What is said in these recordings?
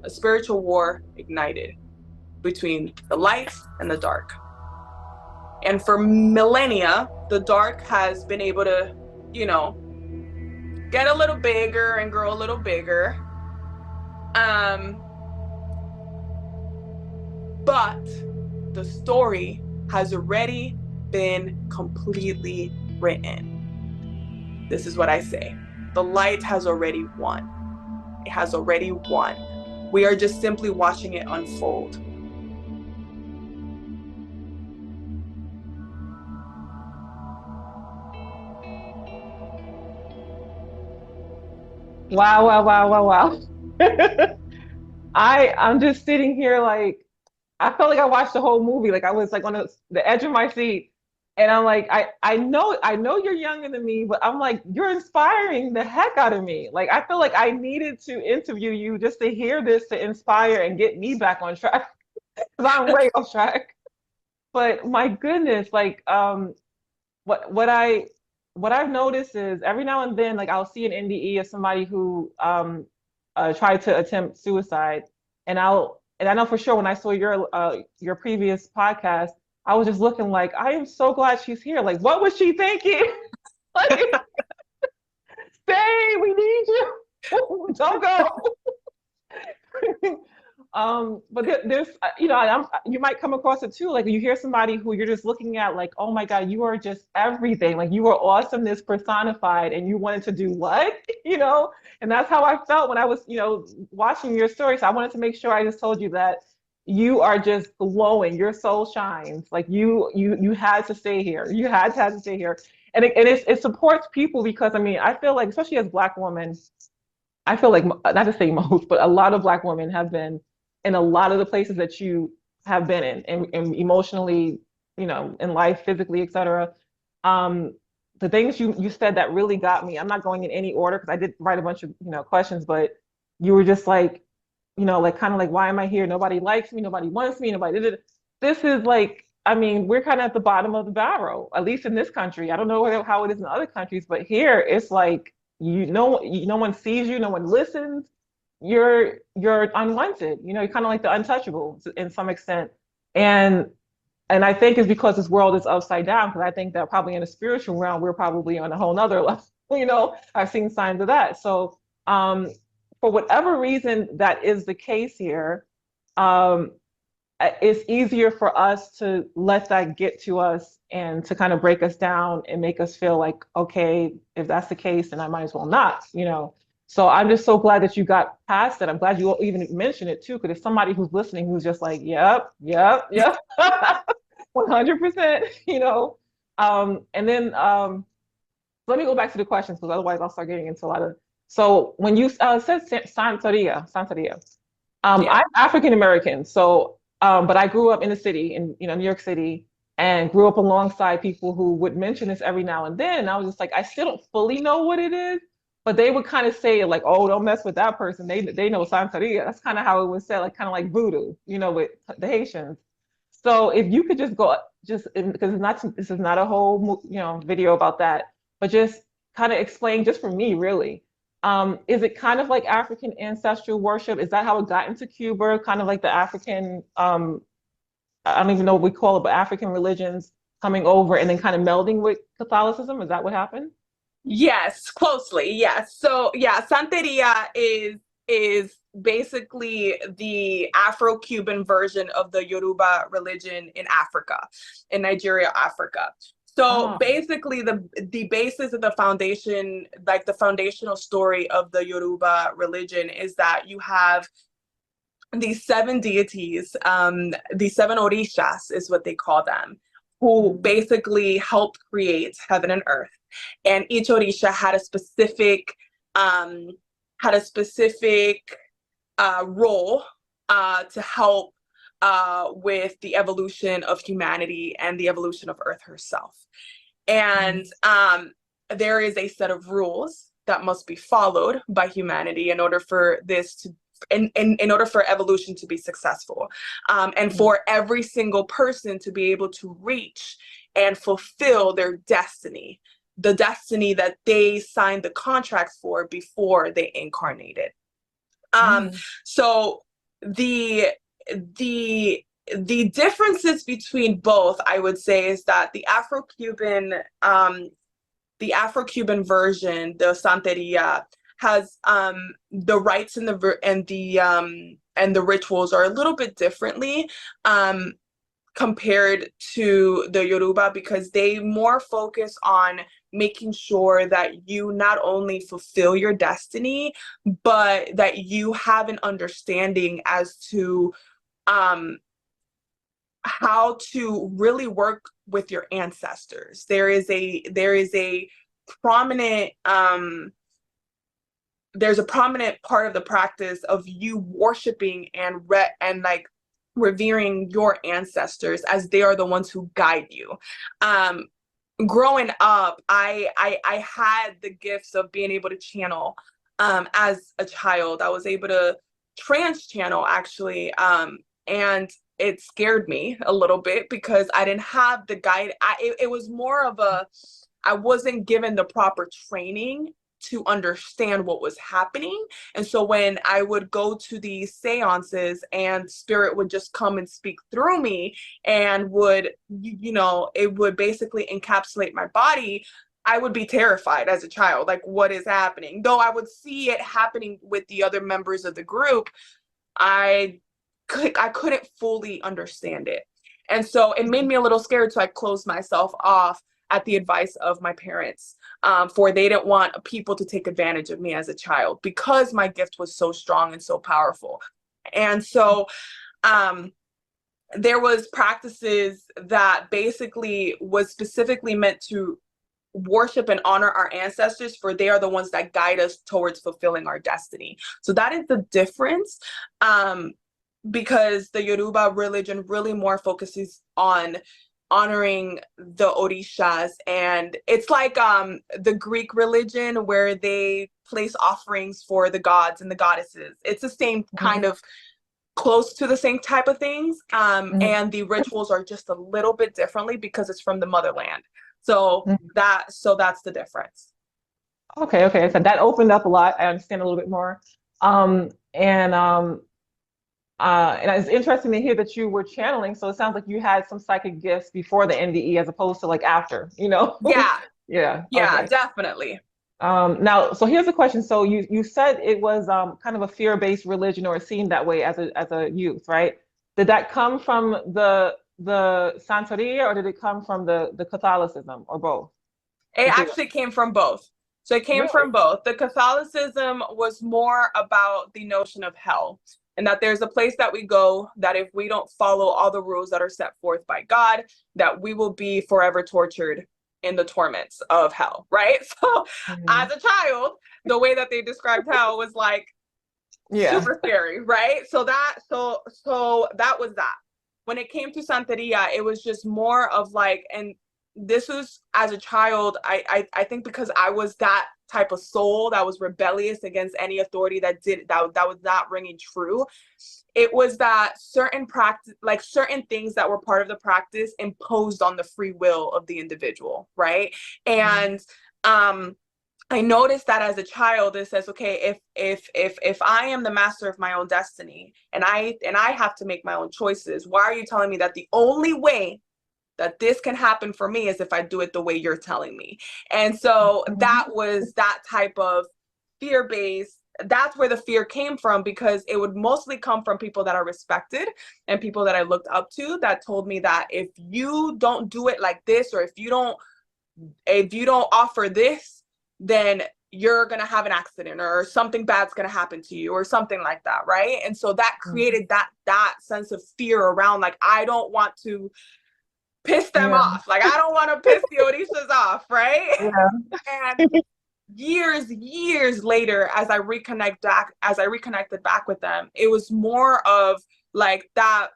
a spiritual war ignited between the light and the dark. And for millennia, the dark has been able to, you know, get a little bigger and grow a little bigger. Um, but the story has already been completely written. This is what I say. The light has already won. It has already won. We are just simply watching it unfold. Wow, wow, wow, wow, wow. I'm just sitting here like I felt like I watched the whole movie. Like I was like on the edge of my seat. And I'm like, I know you're younger than me, but I'm like, you're inspiring the heck out of me. Like I feel like I needed to interview you just to hear this to inspire and get me back on track. Because I'm way off track. But my goodness, like what what I what I've noticed is every now and then, like I'll see an NDE of somebody who tried to attempt suicide, and I know for sure when I saw your previous podcast, I was just looking like I am so glad she's here. Like, what was she thinking? Like, stay, we need you. Don't go. But there's, you might come across it too. Like you hear somebody who you're just looking at, like, oh my God, you are just everything. Like you are awesomeness personified, and you wanted to do what, you know? And that's how I felt when I was, watching your story. So I wanted to make sure I just told you that you are just glowing. Your soul shines. Like you had to stay here. You had to stay here, and it supports people because I mean, I feel like, especially as Black women. I feel like not to say most, but a lot of Black women have been in a lot of the places that you have been in, and emotionally, in life, physically, etc. Um, the things you said that really got me. I'm not going in any order because I did write a bunch of questions, but you were just like, like kind of like, why am I here? Nobody likes me. Nobody wants me. Nobody did it. This is like, I mean, we're kind of at the bottom of the barrel, at least in this country. I don't know how it is in other countries, but here it's like no one sees you, no one listens. You're unwanted. You're kind of like the untouchable in some extent. And and I think it's because this world is upside down. Because I think that probably in the spiritual realm, we're probably on a whole nother level. I've seen signs of that. So for whatever reason that is the case here, um, it's easier for us to let that get to us and to kind of break us down and make us feel like, okay, if that's the case, then I might as well not. So I'm just so glad that you got past it. I'm glad you even mentioned it too, because there's somebody who's listening who's just like, yep, yep, yep, 100%, And then let me go back to the questions because otherwise I'll start getting into a lot of. So when you said Santeria, Yeah. I'm African American, so but I grew up in the city in New York City and grew up alongside people who would mention this every now and then. And I was just like, I still don't fully know what it is, but they would kind of say it like, oh, don't mess with that person. They know Santeria. That's kind of how it was said, like kind of like voodoo, with the Haitians. So if you could just go just because this is not a whole video about that, but just kind of explain just for me really, is it kind of like African ancestral worship? Is that how it got into Cuba? Kind of like the African, I don't even know what we call it, but African religions coming over and then kind of melding with Catholicism? Is that what happened? Yes, closely. Yes. So yeah, Santeria is basically the Afro-Cuban version of the Yoruba religion in Africa, in Nigeria, Africa. So Oh. basically the basis of the foundation, like the foundational story of the Yoruba religion is that you have these seven deities, these seven orishas is what they call them, who Mm. basically helped create heaven and earth. And each orisha um, had a specific role to help with the evolution of humanity and the evolution of Earth herself. And Mm. there is a set of rules that must be followed by humanity in order for this to in order for evolution to be successful, and Mm. for every single person to be able to reach and fulfill their destiny, the destiny that they signed the contracts for before they incarnated. Um, Mm. so the the the differences between both, I would say, is that the Afro-Cuban version, the Santeria, has the rites and the rituals are a little bit differently um, compared to the Yoruba, because they more focus on making sure that you not only fulfill your destiny, but that you have an understanding as to um, how to really work with your ancestors. There is a prominent there's a prominent part of the practice of you worshiping and like revering your ancestors, as they are the ones who guide you. Um, Growing up, I had the gifts of being able to channel. As a child, I was able to trans channel, actually, and it scared me a little bit because I didn't have the guide. It was more of a, I wasn't given the proper training to understand what was happening. And so when I would go to these seances and spirit would just come and speak through me and would, it would basically encapsulate my body, I would be terrified as a child, like, what is happening? Though I would see it happening with the other members of the group, I I couldn't fully understand it. And so it made me a little scared. So I closed myself off at the advice of my parents, for they didn't want people to take advantage of me as a child because my gift was so strong and so powerful. And so um, there was practices that basically was specifically meant to worship and honor our ancestors, for they are the ones that guide us towards fulfilling our destiny. So that is the difference. Because the Yoruba religion really more focuses on honoring the orishas, and it's like the Greek religion where they place offerings for the gods and the goddesses. It's the same kind Mhm. of, close to the same type of things, Mhm. and the rituals are just a little bit differently because it's from the motherland. So Mhm. that's the difference. Okay, okay. So that opened up a lot. I understand a little bit more. And it's interesting to hear that you were channeling. So it sounds like you had some psychic gifts before the NDE as opposed to like after, you know? Yeah, Yeah, yeah, okay. definitely. Now, so here's a question. So you said it was kind of a fear-based religion, or it seemed that way as a youth, right? Did that come from the Santeria, or did it come from the Catholicism, or both? It The two? actually came from both. So it came Really? from both. The Catholicism was more about the notion of hell, and that there's a place that we go that if we don't follow all the rules that are set forth by God, that we will be forever tortured in the torments of hell, right? So as Mhm. a child, the way that they described hell was like Yeah. super scary, right? So that was that. When it came to Santeria, it was just more of like, and this was as a child, I think because I was that type of soul that was rebellious against any authority that was not ringing true. It was that certain practice, like certain things that were part of the practice, imposed on the free will of the individual, right? Mhm. And I noticed that as a child, it says, okay, if I am the master of my own destiny, and I have to make my own choices, why are you telling me that the only way that this can happen for me is if I do it the way you're telling me? And so that Mhm. was that type of fear based. That's where the fear came from, because it would mostly come from people that are respected and people that I looked up to, that told me that if you don't do it like this, or if you don't offer this, then you're going to have an accident, or something bad's going to happen to you, or something like that, right? And so that Mhm. created that sense of fear around, like, I don't want to piss them Yeah. off, like I don't want to piss the Orishas off, right? Yeah. And years later, as I reconnected back with them, it was more of like that,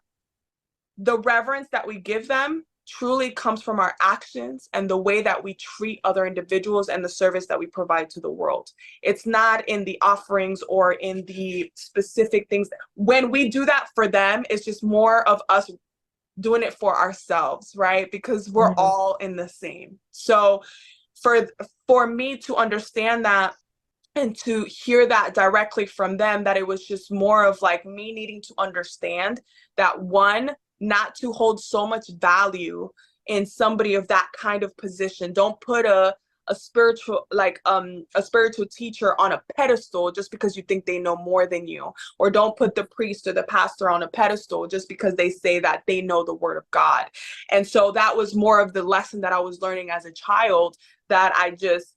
the reverence that we give them truly comes from our actions and the way that we treat other individuals and the service that we provide to the world. It's not in the offerings or in the specific things. When we do that for them, it's just more of us doing it for ourselves, right? Because we're Mhm. all in the same. So for for me to understand that and to hear that directly from them, that it was just more of like me needing to understand that, one, not to hold so much value in somebody of that kind of position. Don't put a spiritual, like a spiritual teacher on a pedestal just because you think they know more than you, or don't put the priest or the pastor on a pedestal just because they say that they know the word of God. And so that was more of the lesson that I was learning as a child, that I just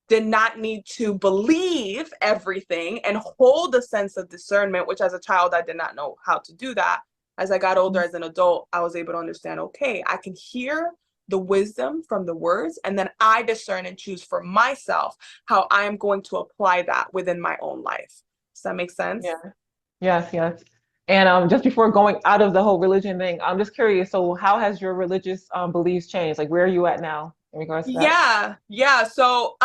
did not need to believe everything and hold a sense of discernment, which as a child, I did not know how to do that. As I got older, as an adult, I was able to understand, okay, I can hear the wisdom from the words, and then I discern and choose for myself how I am going to apply that within my own life. Does that make sense? Yeah. Yes, yes. And just before going out of the whole religion thing, I'm just curious. So, how has your religious beliefs changed? Like, where are you at now in regards to that? Yeah, yeah. So,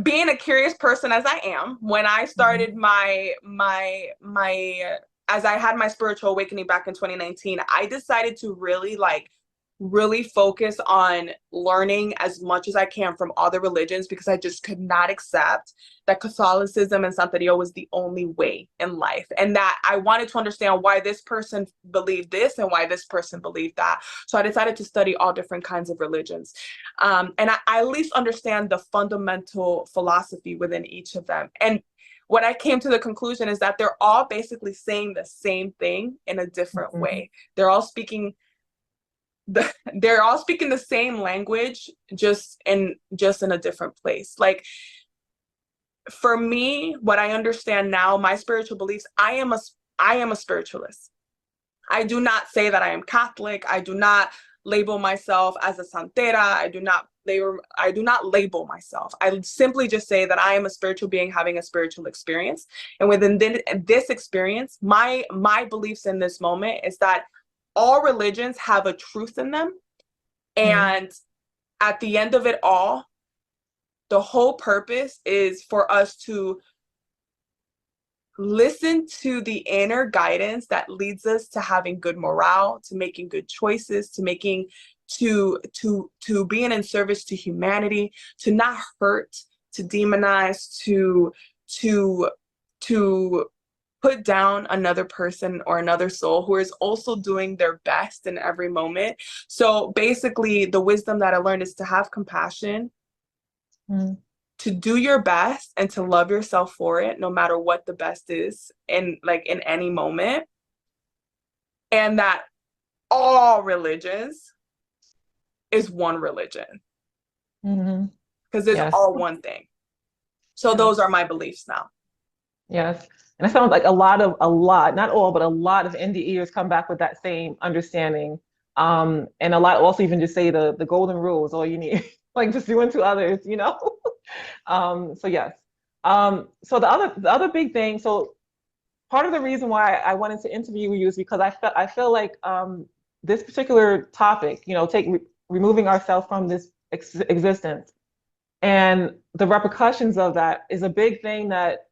being a curious person as I am, when I Mhm. started my as I had my spiritual awakening back in 2019, I decided to really focus on learning as much as I can from other religions, because I just could not accept that Catholicism and Santeria was the only way in life. And that I wanted to understand why this person believed this and why this person believed that. So I decided to study all different kinds of religions. And I at least understand the fundamental philosophy within each of them. And what I came to the conclusion is that they're all basically saying the same thing in a different Mhm. way. They're all speaking the same language, just in a different place. Like, for me, what I understand now, my spiritual beliefs, I am a spiritualist. I do not say that I am Catholic. I do not label myself as a santera. I do not label myself. I simply just say that I am a spiritual being having a spiritual experience. And within this experience, my beliefs in this moment is that all religions have a truth in them. Mhm. And at the end of it all, the whole purpose is for us to listen to the inner guidance that leads us to having good morale, to making good choices, to being in service to humanity, to not hurt, to demonize, to to put down another person or another soul who is also doing their best in every moment. So basically, the wisdom that I learned is to have compassion, Mhm. to do your best, and to love yourself for it, no matter what the best is in any moment. And that all religions is one religion, Mhm. because it's Yes. all one thing. So those Yes. are my beliefs now. Yes. And it sounds like not all, but a lot of NDEers come back with that same understanding. And a lot also even just say the golden rule is all you need. Like just do unto others, you know? So yes. So the other big thing, so part of the reason why I wanted to interview you is because I feel like this particular topic, removing ourselves from this existence and the repercussions of that is a big thing that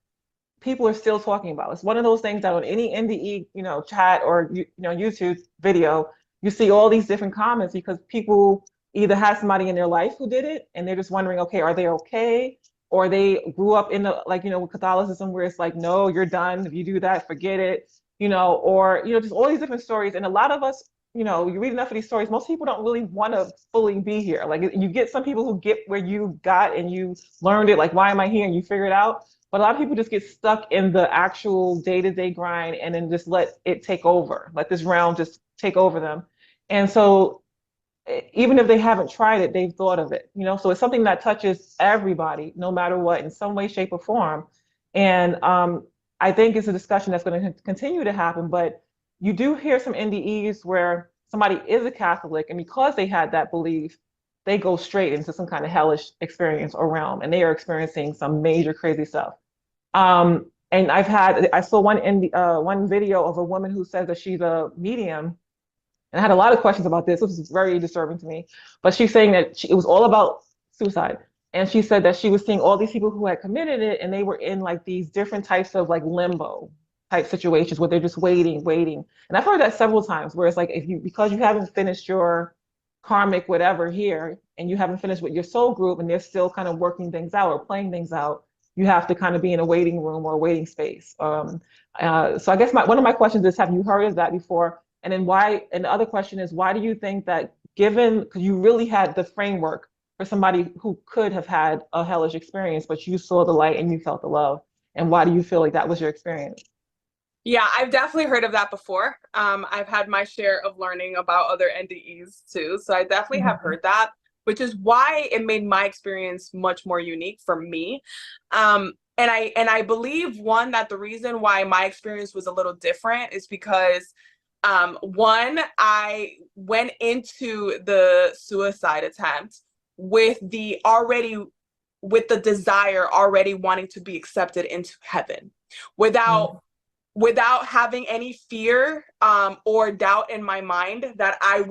people are still talking about. It's one of those things that on any NDE, chat or YouTube video, you see all these different comments because people either have somebody in their life who did it and they're just wondering, okay, are they okay? Or they grew up in the like, with Catholicism where it's like, no, you're done. If you do that, forget it, or just all these different stories. And a lot of us, you read enough of these stories, most people don't really want to fully be here. Like you get some people who get where you got and you learned it, like, why am I here? And you figure it out. But a lot of people just get stuck in the actual day-to-day grind and then just let it take over, let this realm just take over them. And so even if they haven't tried it, they've thought of it, So it's something that touches everybody, no matter what, in some way, shape, or form. And I think it's a discussion that's going to continue to happen. But you do hear some NDEs where somebody is a Catholic, and because they had that belief, they go straight into some kind of hellish experience or realm, and they are experiencing some major crazy stuff. And I saw one video of a woman who says that she's a medium, and I had a lot of questions about this. This was very disturbing to me. But she's saying that it was all about suicide. And she said that she was seeing all these people who had committed it, and they were in like these different types of like limbo type situations where they're just waiting, waiting. And I've heard that several times, where it's like because you haven't finished your karmic whatever here, and you haven't finished with your soul group and they're still kind of working things out or playing things out, you have to kind of be in a waiting room or a waiting space. So I guess one of my questions is, have you heard of that before? And then why, and the other question is, why do you think that, given, because you really had the framework for somebody who could have had a hellish experience, but you saw the light and you felt the love. And why do you feel like that was your experience? Yeah, I've definitely heard of that before. I've had my share of learning about other NDEs too. So I definitely have Mhm. heard that, which is why it made my experience much more unique for me. And I believe, one, that the reason why my experience was a little different is because one, I went into the suicide attempt with the already with the desire already wanting to be accepted into heaven without Mm. having any fear or doubt in my mind that I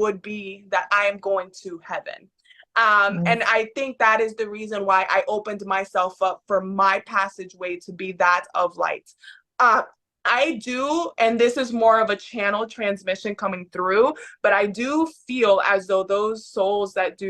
am going to heaven. Mm. And I think that is the reason why I opened myself up for my passageway to be that of light. Uh, I do, and this is more of a channel transmission coming through, but I do feel as though those souls that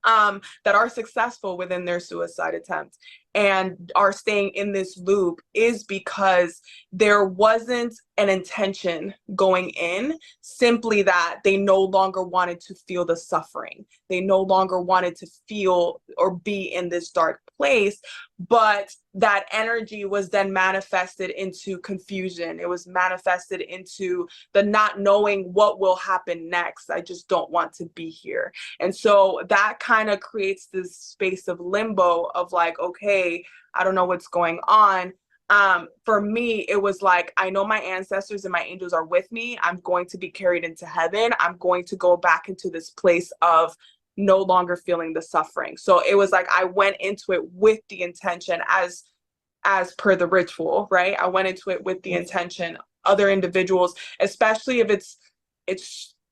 are successful within their suicide attempts and are staying in this loop is because there wasn't an intention going in, simply that they no longer wanted to feel the suffering. They no longer wanted to feel or be in this dark place, but that energy was then manifested into confusion. It was manifested into the not knowing what will happen next. I just don't want to be here. And so that kind of creates this space of limbo of like, okay, I don't know what's going on. For me, it was like, I know my ancestors and my angels are with me. I'm going to be carried into heaven. I'm going to go back into this place of no longer feeling the suffering. So it was like I went into it with the intention, as per the ritual, right? I went into it with the intention. Other individuals, especially if it's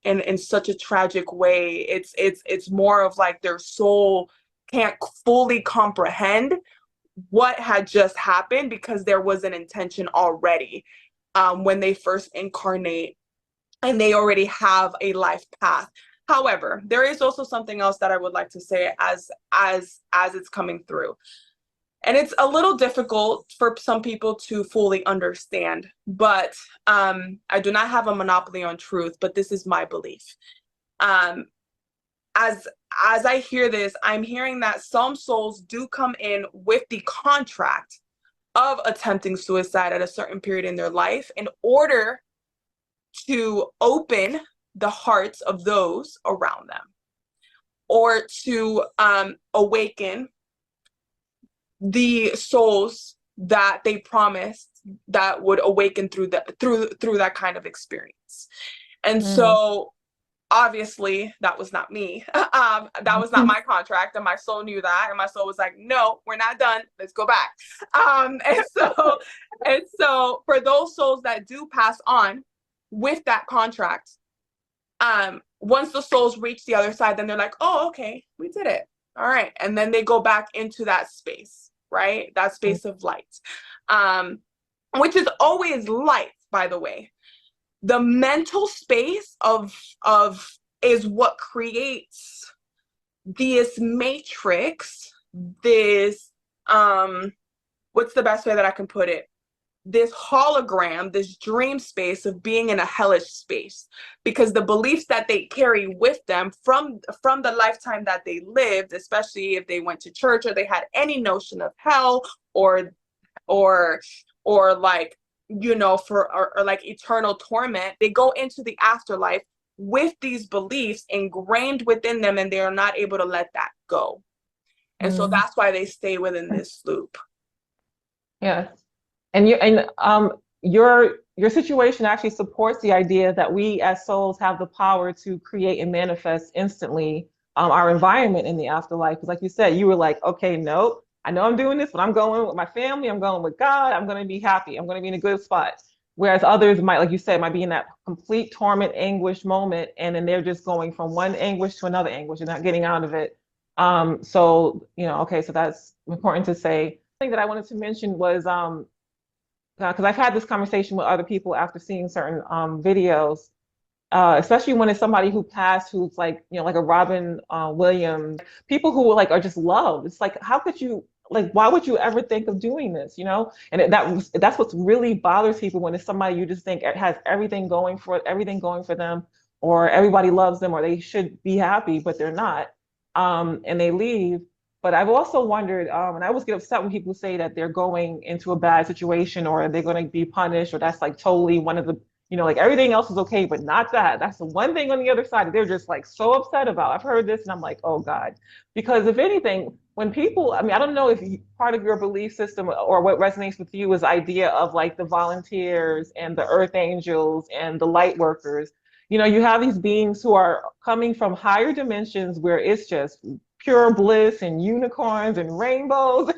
in such a tragic way, it's more of like their soul can't fully comprehend what had just happened because there was an intention already when they first incarnate, and they already have a life path. However, there is also something else that I would like to say as it's coming through. And it's a little difficult for some people to fully understand, but I do not have a monopoly on truth, but this is my belief. Um, as as I hear this, I'm hearing that some souls do come in with the contract of attempting suicide at a certain period in their life in order to open the hearts of those around them, or to awaken the souls that they promised that would awaken through that kind of experience. And Mm. so obviously that was not me. That was not my contract, and my soul knew that, and my soul was like, no, we're not done, let's go back. And so for those souls that do pass on with that contract, once the souls reach the other side, then they're like, oh, okay, we did it, all right, and then they go back into that space, right, that space of light, um which is always light, by the way. The mental space of is what creates this matrix, this what's the best way that I can put it, this hologram, this dream space of being in a hellish space, because the beliefs that they carry with them from the lifetime that they lived, especially if they went to church or they had any notion of hell, or or like, or like eternal torment, they go into the afterlife with these beliefs ingrained within them, and they are not able to let that go. And so Mm. that's why they stay within this loop. Yes. And your situation actually supports the idea that we as souls have the power to create and manifest instantly our environment in the afterlife. Because like you said, you were like, okay, nope, I know I'm doing this, but I'm going with my family, I'm going with God, I'm going to be happy, I'm going to be in a good spot. Whereas others might, like you said, might be in that complete torment, anguish moment, and then they're just going from one anguish to another anguish and not getting out of it. Okay, so that's important to say. Thing that I wanted to mention was because I've had this conversation with other people after seeing certain videos. especially when it's somebody who passed, who's like, like a Robin Williams, people who like are just loved. It's like, how could you, like, why would you ever think of doing this, And that's what really bothers people when it's somebody you just think has everything going for them, or everybody loves them, or they should be happy, but they're not, and they leave. But I've also wondered, and I always get upset when people say that they're going into a bad situation or they're going to be punished, or that's like totally one of the like everything else is okay, but not that. That's the one thing on the other side that they're just like so upset about. I've heard this and I'm like, oh God. Because if anything, when people, I mean, I don't know if part of your belief system or what resonates with you is the idea of like the volunteers and the earth angels and the light workers. You have these beings who are coming from higher dimensions where it's just pure bliss and unicorns and rainbows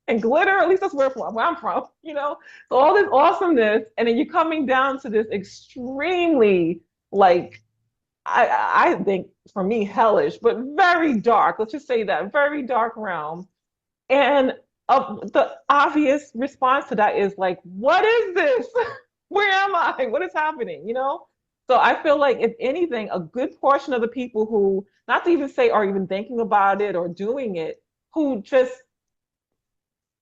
and glitter. At least that's where I'm from, So all this awesomeness, and then you're coming down to this extremely, like, I think for me, hellish, but very dark. Let's just say that very dark realm. And the obvious response to that is like, what is this? Where am I? What is happening? So I feel like if anything, a good portion of the people who, not to even say are even thinking about it or doing it, who just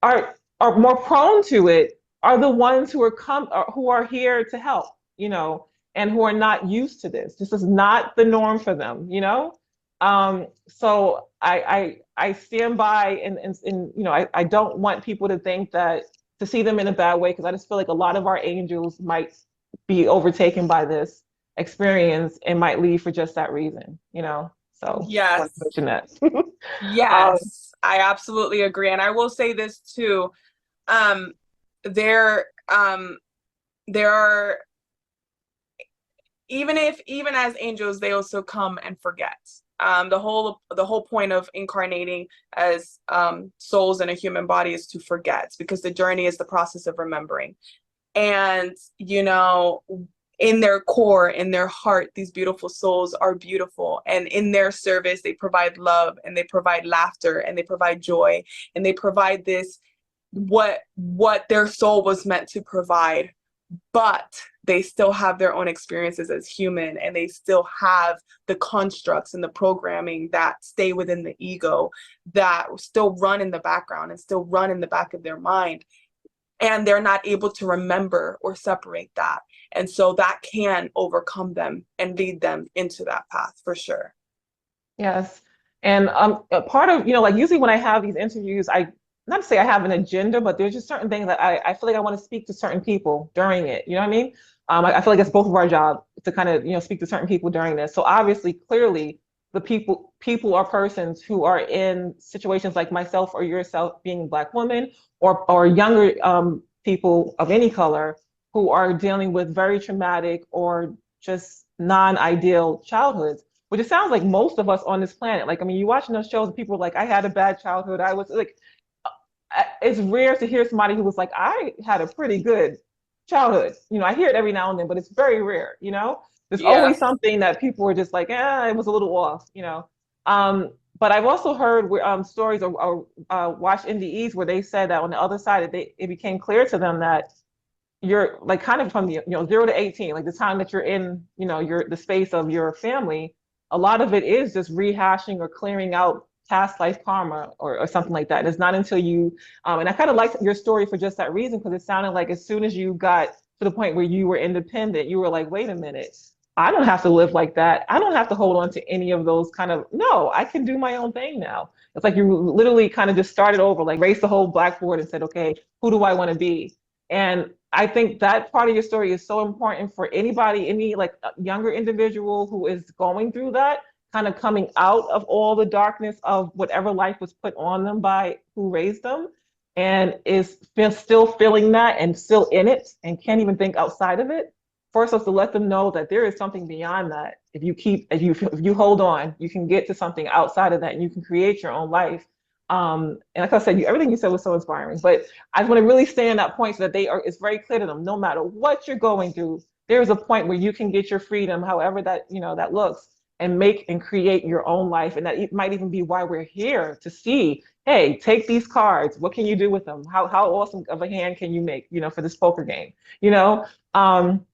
are more prone to it are the ones who are here to help, and who are not used to this. This is not the norm for them, So I stand by and I don't want people to think that to see them in a bad way, because I just feel like a lot of our angels might be overtaken by this experience and might leave for just that reason. So just want to Yes. mention that. um, Yes, I absolutely agree. And I will say this too. Um, there, there are, even as angels, they also come and forget. The whole point of incarnating as souls in a human body is to forget, because the journey is the process of remembering. And in their core, in their heart, these beautiful souls are beautiful, and in their service they provide love, and they provide laughter, and they provide joy, and they provide this, what their soul was meant to provide. But they still have their own experiences as human, and they still have the constructs and the programming that stay within the ego, that still run in the background and still run in the back of their mind, and they're not able to remember or separate that. And so that can overcome them and lead them into that path for sure. Yes. And a part of, like usually when I have these interviews, not to say I have an agenda, but there's just certain things that I feel like I want to speak to certain people during it. You know what I mean? I feel like it's both of our job to kind of, speak to certain people during this. So obviously, clearly, the people or persons who are in situations like myself or yourself, being a Black woman, or younger people of any color who are dealing with very traumatic or just non-ideal childhoods, which it sounds like most of us on this planet. Like, I mean, you watching those shows and people are like, I had a bad childhood. I was like, it's rare to hear somebody who was like, I had a pretty good childhood. I hear it every now and then, but it's very rare. There's Yeah. always something that people are just like, it was a little off. But I've also heard stories or watched NDEs where they said that on the other side, it became clear to them that you're like kind of from the 0 to 18, like the time that you're in the space of your family, a lot of it is just rehashing or clearing out past life karma or something like that. And it's not until you and I kind of liked your story for just that reason, because it sounded like as soon as you got to the point where you were independent, you were like, wait a minute, I don't have to live like that. I don't have to hold on to any of those kind of, no, I can do my own thing now. It's like you literally kind of just started over, like erased the whole blackboard and said, okay, who do I want to be? And I think that part of your story is so important for anybody, any like younger individual who is going through that, kind of coming out of all the darkness of whatever life was put on them by who raised them, and is still feeling that and still in it and can't even think outside of it. First, us to let them know that there is something beyond that. If you hold on, you can get to something outside of that, and you can create your own life. And like I said, everything you said was so inspiring. But I just want to really stay on that point so that it's very clear to them, no matter what you're going through, there is a point where you can get your freedom, however that looks, and make and create your own life. And that it might even be why we're here to see, hey, take these cards. What can you do with them? How awesome of a hand can you make, for this poker game? You know? Um,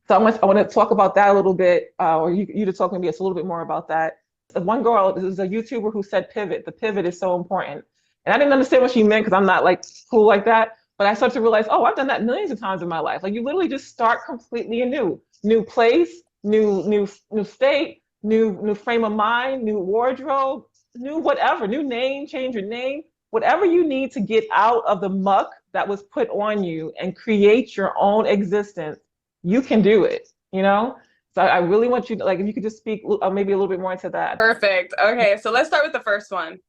So I want to talk about that a little bit, or you to talk maybe it's a little bit more about that. One girl, this is a YouTuber who said pivot. The pivot is so important. And I didn't understand what she meant because I'm not like cool like that. But I started to realize, oh, I've done that millions of times in my life. Like you literally just start completely anew. New place, new state, new frame of mind, new wardrobe, new whatever, new name, change your name, whatever you need to get out of the muck that was put on you and create your own existence, you can do it, you know? So I really want you to, like, if you could just speak maybe a little bit more into that. Perfect. Okay, so let's start with the first one.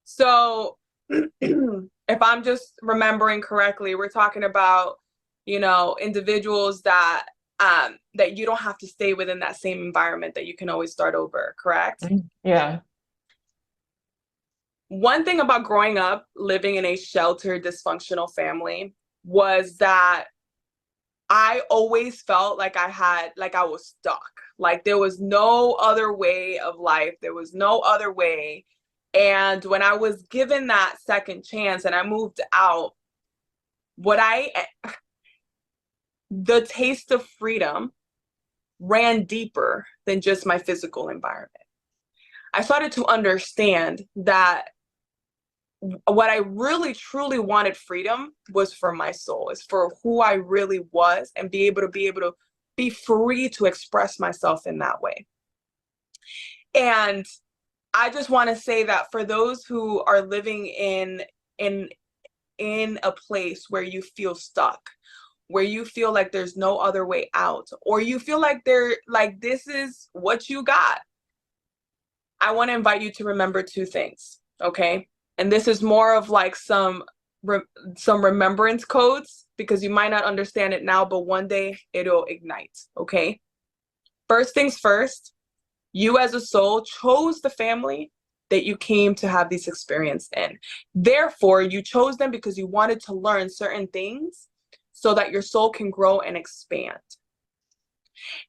So if I'm just remembering correctly, we're talking about, individuals that that you don't have to stay within that same environment, that you can always start over, correct? Yeah. One thing about growing up living in a sheltered, dysfunctional family was that I always felt like I was stuck. Like there was no other way of life. There was no other way. And when I was given that second chance and I moved out, what I, the taste of freedom ran deeper than just my physical environment. I started to understand that what I really truly wanted freedom was for my soul, is for who I really was, and be able to be free to express myself in that way. And I just want to say that for those who are living in in a place where you feel stuck, where you feel like there's no other way out, or you feel like this is what you got, I want to invite you to remember two things, okay? And this is more of like some remembrance codes, because you might not understand it now, but one day it'll ignite, okay? First things first, you as a soul chose the family that you came to have this experience in. Therefore, you chose them because you wanted to learn certain things so that your soul can grow and expand.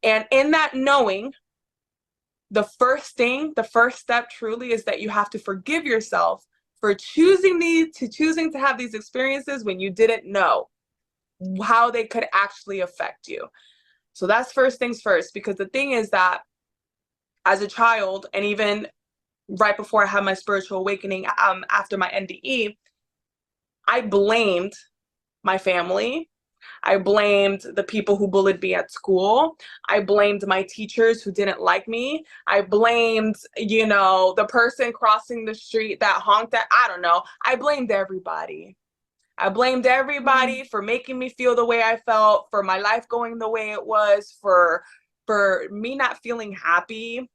And in that knowing, the first step truly is that you have to forgive yourself for choosing to have these experiences when you didn't know how they could actually affect you. So that's first things first, because the thing is that as a child, and even right before I had my spiritual awakening, after my NDE, I blamed my family. I blamed the people who bullied me at school. I blamed my teachers who didn't like me. I blamed, the person crossing the street that honked at, I don't know. I blamed everybody. I blamed everybody for making me feel the way I felt, for my life going the way it was, for me not feeling happy,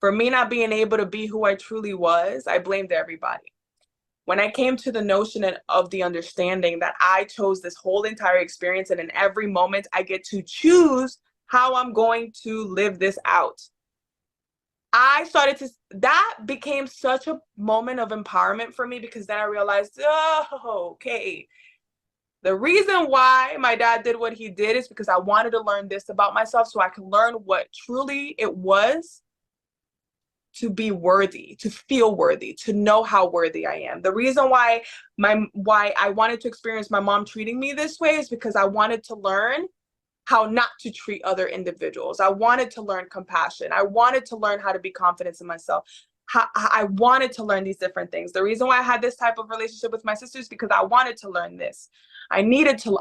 for me not being able to be who I truly was. I blamed everybody. When I came to the notion of the understanding that I chose this whole entire experience, and in every moment I get to choose how I'm going to live this out, that became such a moment of empowerment for me, because then I realized, oh, okay, the reason why my dad did what he did is because I wanted to learn this about myself, so I could learn what truly it was to be worthy, to feel worthy, to know how worthy I am. The reason why I wanted to experience my mom treating me this way is because I wanted to learn how not to treat other individuals. I wanted to learn compassion. I wanted to learn how to be confident in myself. I wanted to learn these different things. The reason why I had this type of relationship with my sisters, because I wanted to learn this. I needed to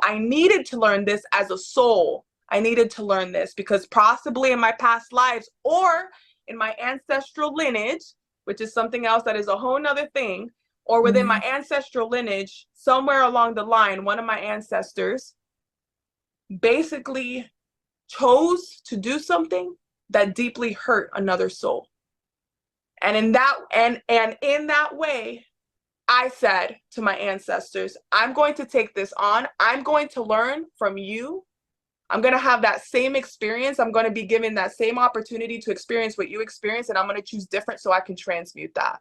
learn this as a soul. I needed to learn this because possibly in my past lives, or in my ancestral lineage, which is something else that is a whole nother thing, or within my ancestral lineage, somewhere along the line, one of my ancestors basically chose to do something that deeply hurt another soul. And in that way, I said to my ancestors, I'm going to take this on. I'm going to learn from you. I'm going to have that same experience. I'm going to be given that same opportunity to experience what you experience, and I'm going to choose different so I can transmute that.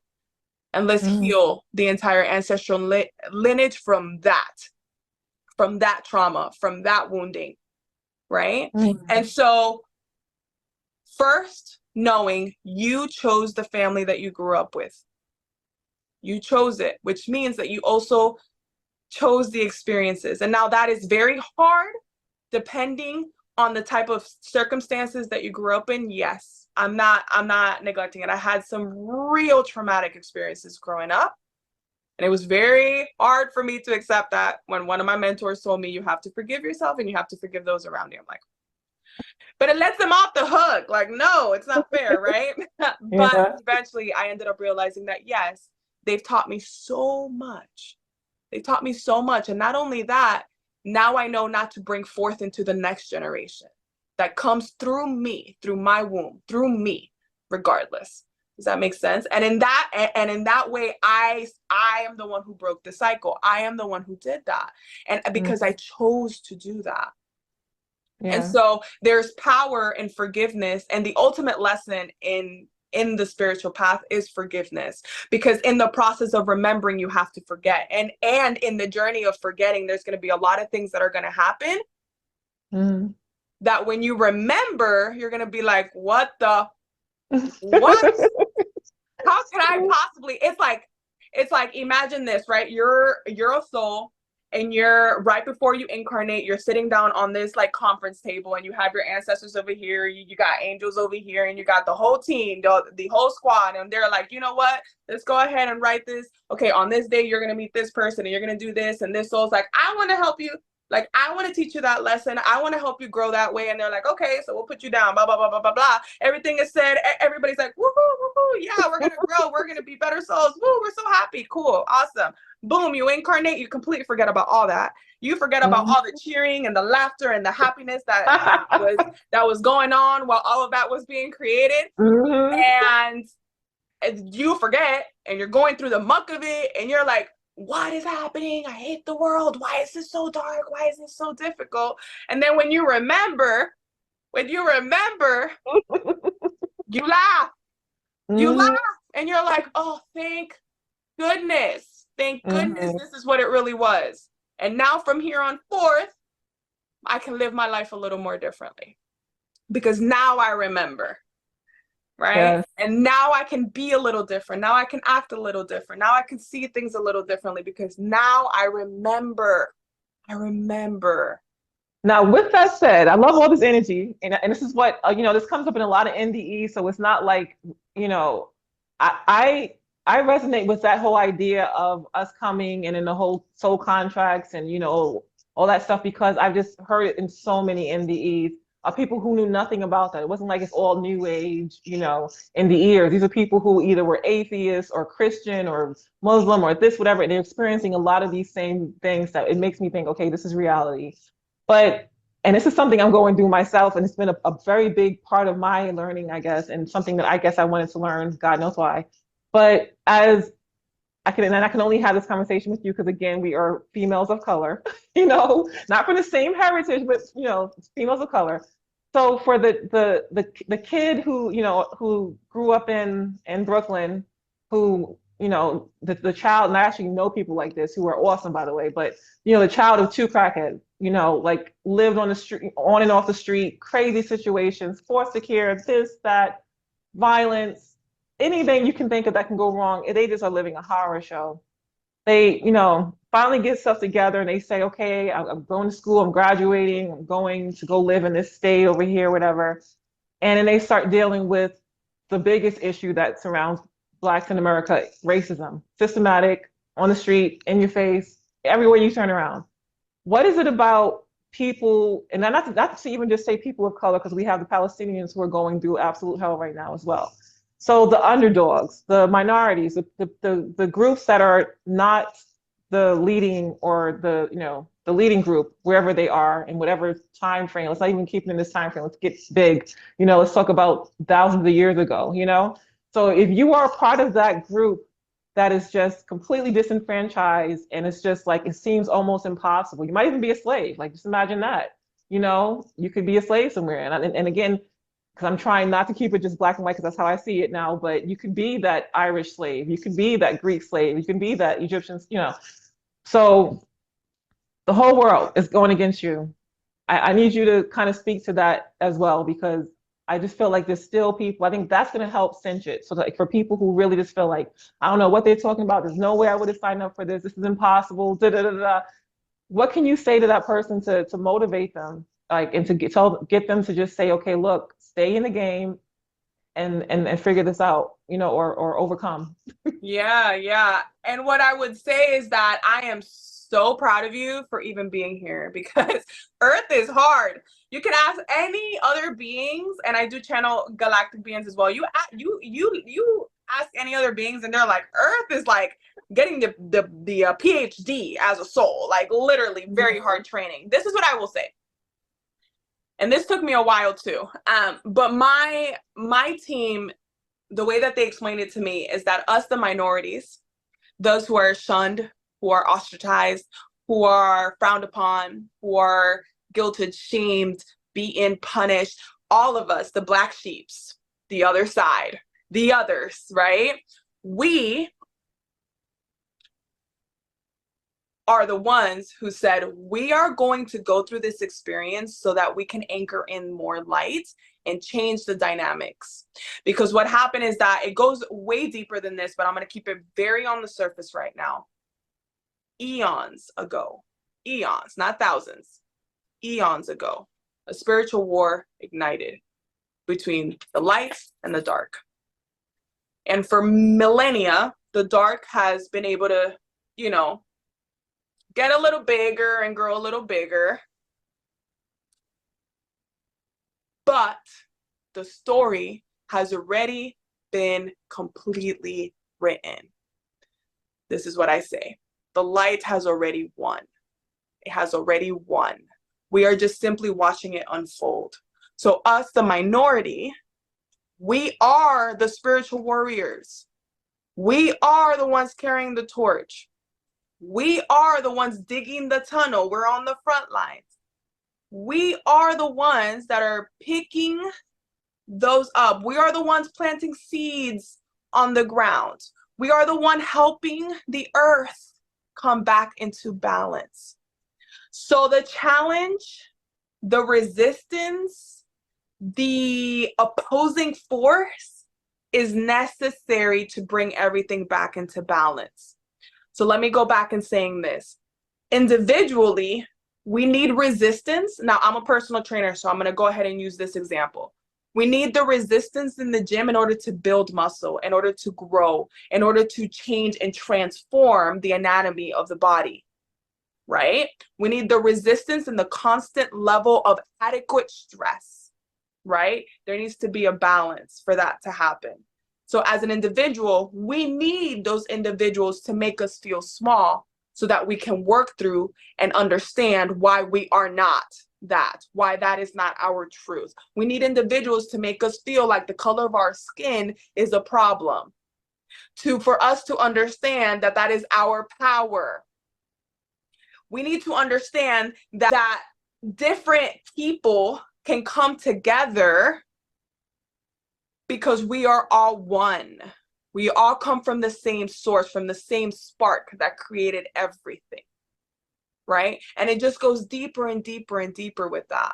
And let's heal the entire ancestral lineage from that trauma, from that wounding, right? And so first, knowing you chose the family that you grew up with. You chose it, which means that you also chose the experiences. And now that is very hard depending on the type of circumstances that you grew up in, yes. I'm not neglecting it. I had some real traumatic experiences growing up. And it was very hard for me to accept that when one of my mentors told me you have to forgive yourself and you have to forgive those around you. I'm like, but it lets them off the hook. Like, no, it's not fair, right? But Yeah. eventually I ended up realizing that, yes, they've taught me so much. They taught me so much. And not only that, now I know not to bring forth into the next generation that comes through me, through my womb, through me, regardless. Does that make sense? And in that way, I am the one who broke the cycle. I am the one who did that. And because I Mhm. chose to do that. And Yeah. so there's power in forgiveness, and the ultimate lesson in the spiritual path is forgiveness, because in the process of remembering you have to forget, and in the journey of forgetting there's going to be a lot of things that are going to happen Mhm. that when you remember you're going to be like, what, how can I possibly, it's like imagine this, right? You're a soul, and you're right before you incarnate, you're sitting down on this like conference table, and you have your ancestors over here, you got angels over here, and you got the whole team, the whole squad, and they're like, you know what, let's go ahead and write this. Okay, on this day you're gonna meet this person and you're gonna do this, and this soul's like, I want to help you. Like, I want to teach you that lesson. I want to help you grow that way. And they're like, okay, so we'll put you down, blah, blah, blah, blah, blah, blah. Everything is said. Everybody's like, woohoo, woohoo. Yeah, we're going to grow. We're going to be better souls. Woo, we're so happy. Cool. Awesome. Boom, you incarnate. You completely forget about all that. You forget about Mhm. all the cheering and the laughter and the happiness that was going on while all of that was being created. Mhm. And you forget, and you're going through the muck of it, and you're like, what is happening? I hate the world. Why is this so dark? Why is this so difficult? And then when you remember, you laugh. You laugh, Mhm. and you're like, oh, thank goodness. Thank goodness Mhm. this is what it really was. And now from here on forth, I can live my life a little more differently because now I remember, right? Yes. And now I can be a little different. Now I can act a little different. Now I can see things a little differently because now I remember. I remember. Now, with that said, I love all this energy, and this is what this comes up in a lot of NDE. So it's not like you know, I resonate with that whole idea of us coming and in the whole soul contracts and all that stuff because I've just heard it in so many NDEs of people who knew nothing about that. It wasn't like it's all new age, NDEers. These are people who either were atheists or Christian or Muslim or this, whatever, and they're experiencing a lot of these same things that it makes me think, okay, this is reality. But and this is something I'm going through myself, and it's been a very big part of my learning, I guess, and something that I guess I wanted to learn, God knows why. But as I can only have this conversation with you because again, we are females of color, not from the same heritage, but females of color. So for the kid who grew up in Brooklyn, who the child, and I actually know people like this who are awesome, by the way, but the child of two crackheads, like lived on the street, on and off the street, crazy situations, foster care, this, that, violence, anything you can think of that can go wrong. They just are living a horror show. They, finally get stuff together and they say, okay, I'm going to school, I'm graduating, I'm going to go live in this state over here, whatever. And then they start dealing with the biggest issue that surrounds Blacks in America, racism, systematic, on the street, in your face, everywhere you turn around. What is it about people, and not to even just say people of color, because we have the Palestinians who are going through absolute hell right now as well. So the underdogs, the minorities, the groups that are not the leading or the leading group wherever they are in whatever time frame. Let's not even keep it in this time frame. Let's get big. Let's talk about thousands of years ago. So if you are a part of that group that is just completely disenfranchised and it's just like it seems almost impossible. You might even be a slave. Like just imagine that. You could be a slave somewhere. And again, because I'm trying not to keep it just black and white because that's how I see it now, but you could be that Irish slave, you could be that Greek slave, you can be that Egyptian. So the whole world is going against you. I need you to kind of speak to that as well because I just feel like there's still people. I think that's going to help cinch it. So like for people who really just feel like I don't know what they're talking about. There's no way I would have signed up for this. This is impossible. Da, da, da, da. What can you say to that person to motivate them? like, and to get them to just say, okay, look, stay in the game and figure this out, or overcome. Yeah, yeah. And what I would say is that I am so proud of you for even being here because Earth is hard. You can ask any other beings, and I do channel galactic beings as well. You ask any other beings, and they're like, Earth is like getting the PhD as a soul, like literally very hard training. This is what I will say, and this took me a while too. But my team, the way that they explained it to me is that us, the minorities, those who are shunned, who are ostracized, who are frowned upon, who are guilted, shamed, beaten, punished, all of us, the black sheeps, the other side, the others, right? We are the ones who said, we are going to go through this experience so that we can anchor in more light and change the dynamics. Because what happened is that it goes way deeper than this, but I'm going to keep it very on the surface right now. Eons ago, eons, not thousands, eons ago, a spiritual war ignited between the light and the dark. And for millennia, the dark has been able to, get a little bigger and grow a little bigger. But the story has already been completely written. This is what I say. The light has already won. It has already won. We are just simply watching it unfold. So us, the minority, we are the spiritual warriors. We are the ones carrying the torch. We are the ones digging the tunnel. We're on the front lines. We are the ones that are picking those up. We are the ones planting seeds on the ground. We are the one helping the earth come back into balance. So the challenge, the resistance, the opposing force is necessary to bring everything back into balance. So let me go back and saying this. Individually, we need resistance. Now, I'm a personal trainer, so I'm going to go ahead and use this example. We need the resistance in the gym in order to build muscle, in order to grow, in order to change and transform the anatomy of the body, right? We need the resistance and the constant level of adequate stress, right? There needs to be a balance for that to happen. So as an individual, we need those individuals to make us feel small so that we can work through and understand why we are not that, why that is not our truth. We need individuals to make us feel like the color of our skin is a problem, for us to understand that that is our power. We need to understand that different people can come together because we are all one. We all come from the same source, from the same spark that created everything, right? And it just goes deeper and deeper and deeper with that.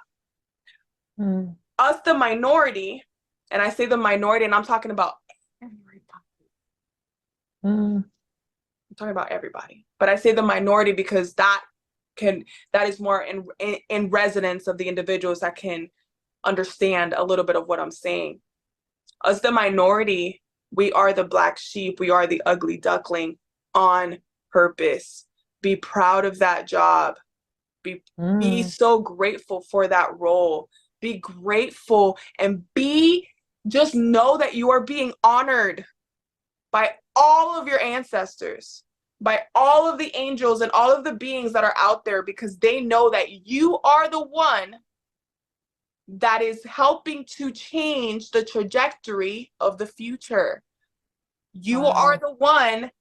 Us, the minority, and I say the minority, and I'm talking about everybody. I'm talking about everybody. But I say the minority because that is more in resonance of the individuals that can understand a little bit of what I'm saying. Us, the minority, we are the black sheep. We are the ugly duckling on purpose. Be proud of that job. Be so grateful for that role. Be grateful and just know that you are being honored by all of your ancestors, by all of the angels and all of the beings that are out there, because they know that you are the one that is helping to change the trajectory of the future. You are the one,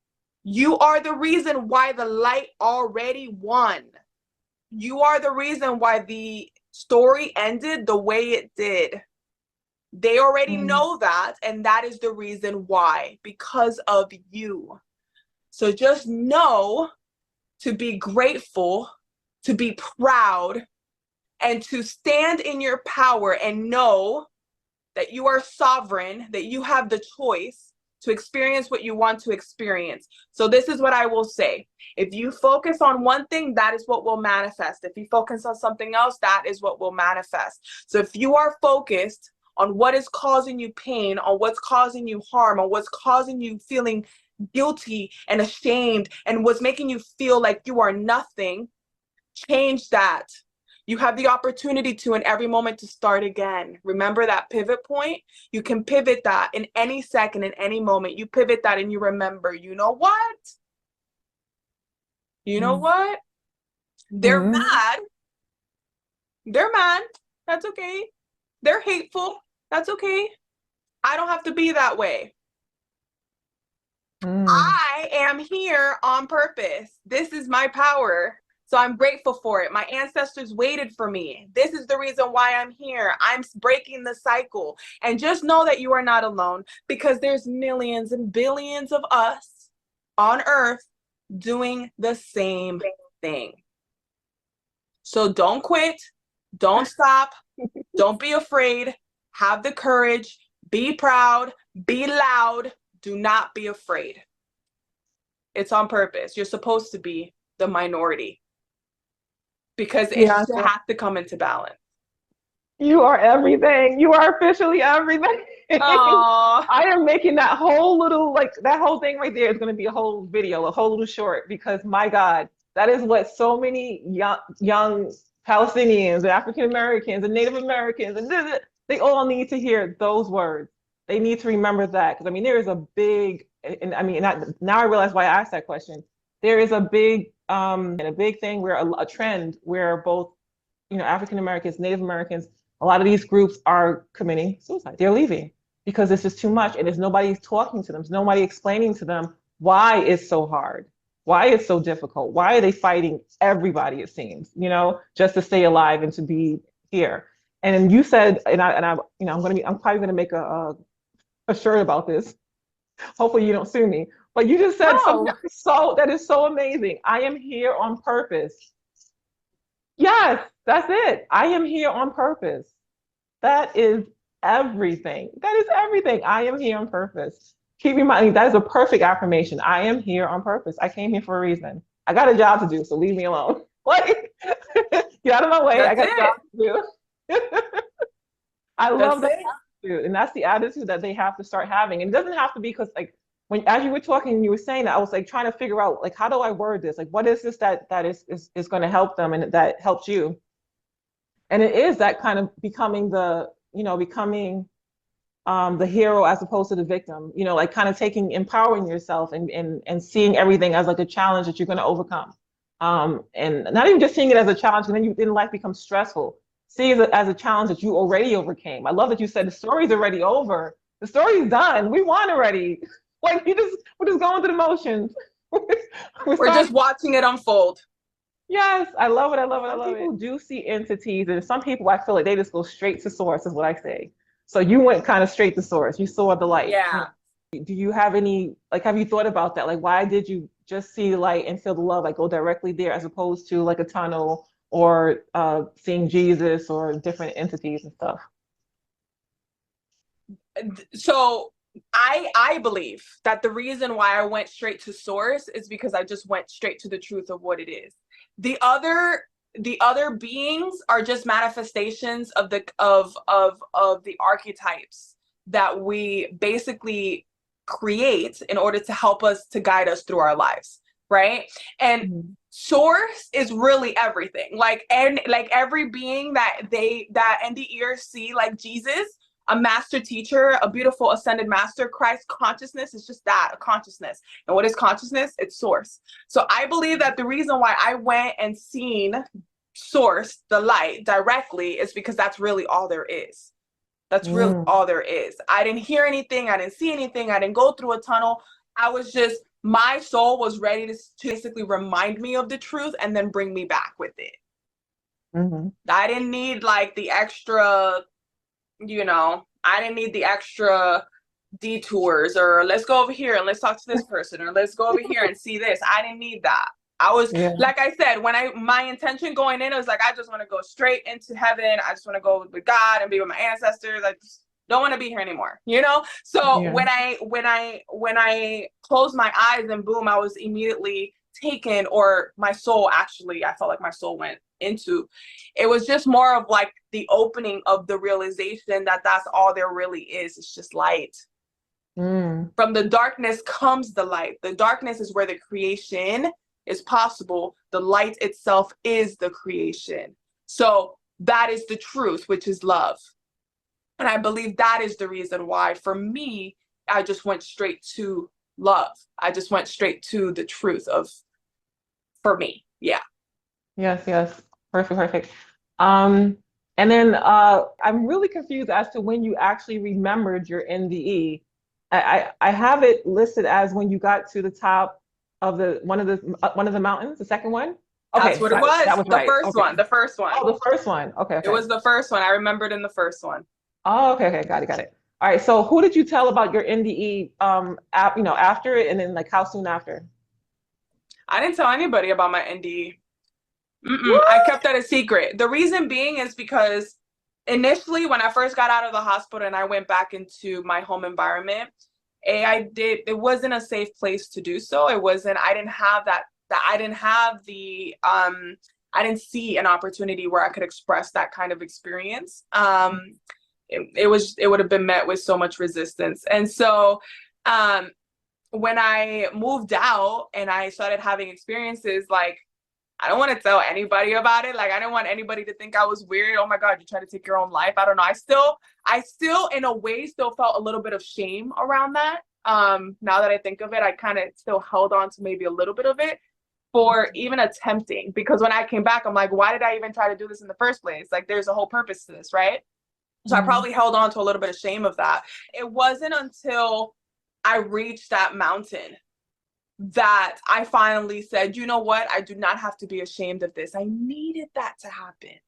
you are the reason why the light already won. You are the reason why the story ended the way it did. They already know that, and that is the reason why, because of you. So just know to be grateful, to be proud, and to stand in your power and know that you are sovereign, that you have the choice to experience what you want to experience. So this is what I will say. If you focus on one thing, that is what will manifest. If you focus on something else, that is what will manifest. So if you are focused on what is causing you pain, on what's causing you harm, on what's causing you feeling guilty and ashamed, and what's making you feel like you are nothing, change that. You have the opportunity to, in every moment, to start again. Remember that pivot point? You can pivot that in any second, in any moment. You pivot that and you remember, you know what? You know what? They're mad. They're mad. That's okay. They're hateful. That's okay. I don't have to be that way. I am here on purpose. This is my power. So I'm grateful for it. My ancestors waited for me. This is the reason why I'm here. I'm breaking the cycle. And just know that you are not alone, because there's millions and billions of us on earth doing the same thing. So don't quit. Don't stop. Don't be afraid. Have the courage. Be proud. Be loud. Do not be afraid. It's on purpose. You're supposed to be the minority, because it has to come into balance. You are everything. You are officially everything. Aww. I am making that whole little, like, that whole thing right there is going to be a whole video, a whole little short, because my God, that is what so many young Palestinians and African Americans and Native Americans, and they all need to hear those words. They need to remember that. Because I mean, there is a big, and I mean, now I realize why I asked that question. There is a big and a big thing where a trend where both, you know, African Americans, Native Americans, a lot of these groups are committing suicide. They're leaving because this is too much, and there's nobody talking to them. There's nobody explaining to them why it's so hard, why it's so difficult, why are they fighting everybody, it seems, you know, just to stay alive and to be here. And you said, and I you know, I'm probably gonna make a shirt about this. Hopefully you don't sue me. But you just said something that is so amazing. I am here on purpose. Yes, that's it. I am here on purpose. That is everything. That is everything. I am here on purpose. Keep reminding, that is a perfect affirmation. I am here on purpose. I came here for a reason. I got a job to do, so leave me alone. Like, get out of my way. That's I got a job to do. I love that attitude. And that's the attitude that they have to start having. And it doesn't have to be, because, like, when, as you were talking and you were saying that, I was like trying to figure out, like, how do I word this? Like, what is this that is going to help them and that helps you? And it is that kind of becoming the, you know, becoming the hero as opposed to the victim, you know, like kind of empowering yourself and seeing everything as like a challenge that you're going to overcome. And not even just seeing it as a challenge, and then life becomes stressful. See it as a challenge that you already overcame. I love that you said the story's already over. The story's done. We won already. Like, we're just going through the motions. We're just watching it unfold. Yes, I love it. I love it. I love it. People do see entities, and some people, I feel like they just go straight to source, is what I say. So you went kind of straight to source. You saw the light. Yeah. Do you have any, like, have you thought about that? Like, why did you just see the light and feel the love, like go directly there, as opposed to like a tunnel or seeing Jesus or different entities and stuff? So I believe that the reason why I went straight to source is because I just went straight to the truth of what it is. The other beings are just manifestations of the archetypes that we basically create in order to help us, to guide us through our lives, right? And source is really everything. Like, and like every being that in the ears see, like Jesus, a master teacher, a beautiful ascended master, Christ consciousness is just that, a consciousness. And what is consciousness? It's source. So I believe that the reason why I went and seen source, the light, directly, is because that's really all there is. That's really all there is. I didn't hear anything. I didn't see anything. I didn't go through a tunnel. I was just, my soul was ready to basically remind me of the truth and then bring me back with it. I didn't need like the extra, you know, I didn't need the extra detours, or let's go over here and let's talk to this person, or let's go over here and see this. I didn't need that. I was, like I said, my intention going in, it was like, I just want to go straight into heaven. I just want to go with God and be with my ancestors. don't want to be here anymore, you know? So Yeah. when I closed my eyes and boom, I was immediately taken, or my soul, actually, I felt like my soul went into, it was just more of like the opening of the realization that that's all there really is. It's just light. Mm. From the darkness comes the light. The darkness is where the creation is possible. The light itself is the creation. So that is the truth, which is love. And I believe that is the reason why, for me, I just went straight to love. I just went straight to the truth of, for me. Yeah. Yes, yes. Perfect, perfect. Um, and then I'm really confused as to when you actually remembered your NDE. I have it listed as when you got to the top of the one of the mountains, the second one. That's Okay, what it so that was. was The right. first Okay. one. The first one. Oh, the first one. Okay, It okay. was the first one. I remembered in the first one. Oh, okay, okay, got it, got it. All right. So who did you tell about your NDE after it, and then like how soon after? I didn't tell anybody about my NDE. I What? kept that a secret. The reason being is because initially, when I first got out of the hospital and I went back into my home environment, it wasn't a safe place to do so. It wasn't, I didn't have I didn't have I didn't see an opportunity where I could express that kind of experience. It would have been met with so much resistance. And so, um, when I moved out and I started having experiences, like, I don't want to tell anybody about it. Like, I didn't want anybody to think I was weird. Oh my God, you try to take your own life. I don't know. I still, in a way, still felt a little bit of shame around that. Now that I think of it, I kind of still held on to maybe a little bit of it for even attempting. Because when I came back, I'm like, why did I even try to do this in the first place? Like, there's a whole purpose to this, right? So I Mm, probably held on to a little bit of shame of that. It wasn't until I reached that mountain that I finally said, you know what? I do not have to be ashamed of this. I needed that to happen.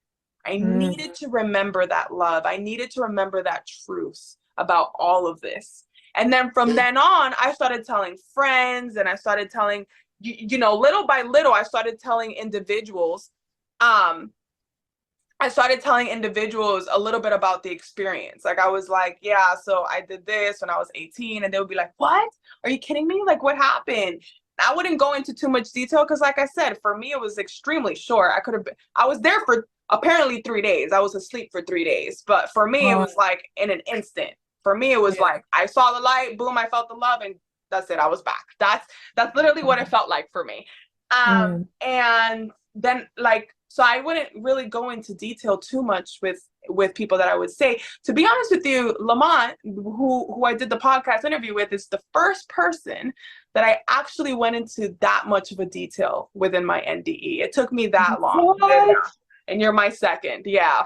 I mm, needed to remember that love. I needed to remember that truth about all of this. And then from then on, I started telling friends, and I started telling, little by little, I started telling individuals. I started telling individuals a little bit about the experience. Like, I was like, yeah, so I did this when I was 18. And they would be like, what? Are you kidding me? Like, what happened? I wouldn't go into too much detail because, like I said, for me, it was extremely short. I was there for apparently 3 days. I was asleep for 3 days. But for me, it oh, was like in an instant. For me, it was yeah. like I saw the light, boom, I felt the love, and that's it. I was back. That's literally what it felt like for me. Mm, And then, like, so I wouldn't really go into detail too much with people that I would say. To be honest with you, Lamont, who I did the podcast interview with, is the first person that I actually went into that much of a detail within my NDE. It took me that long. what? And you're my second. Yeah.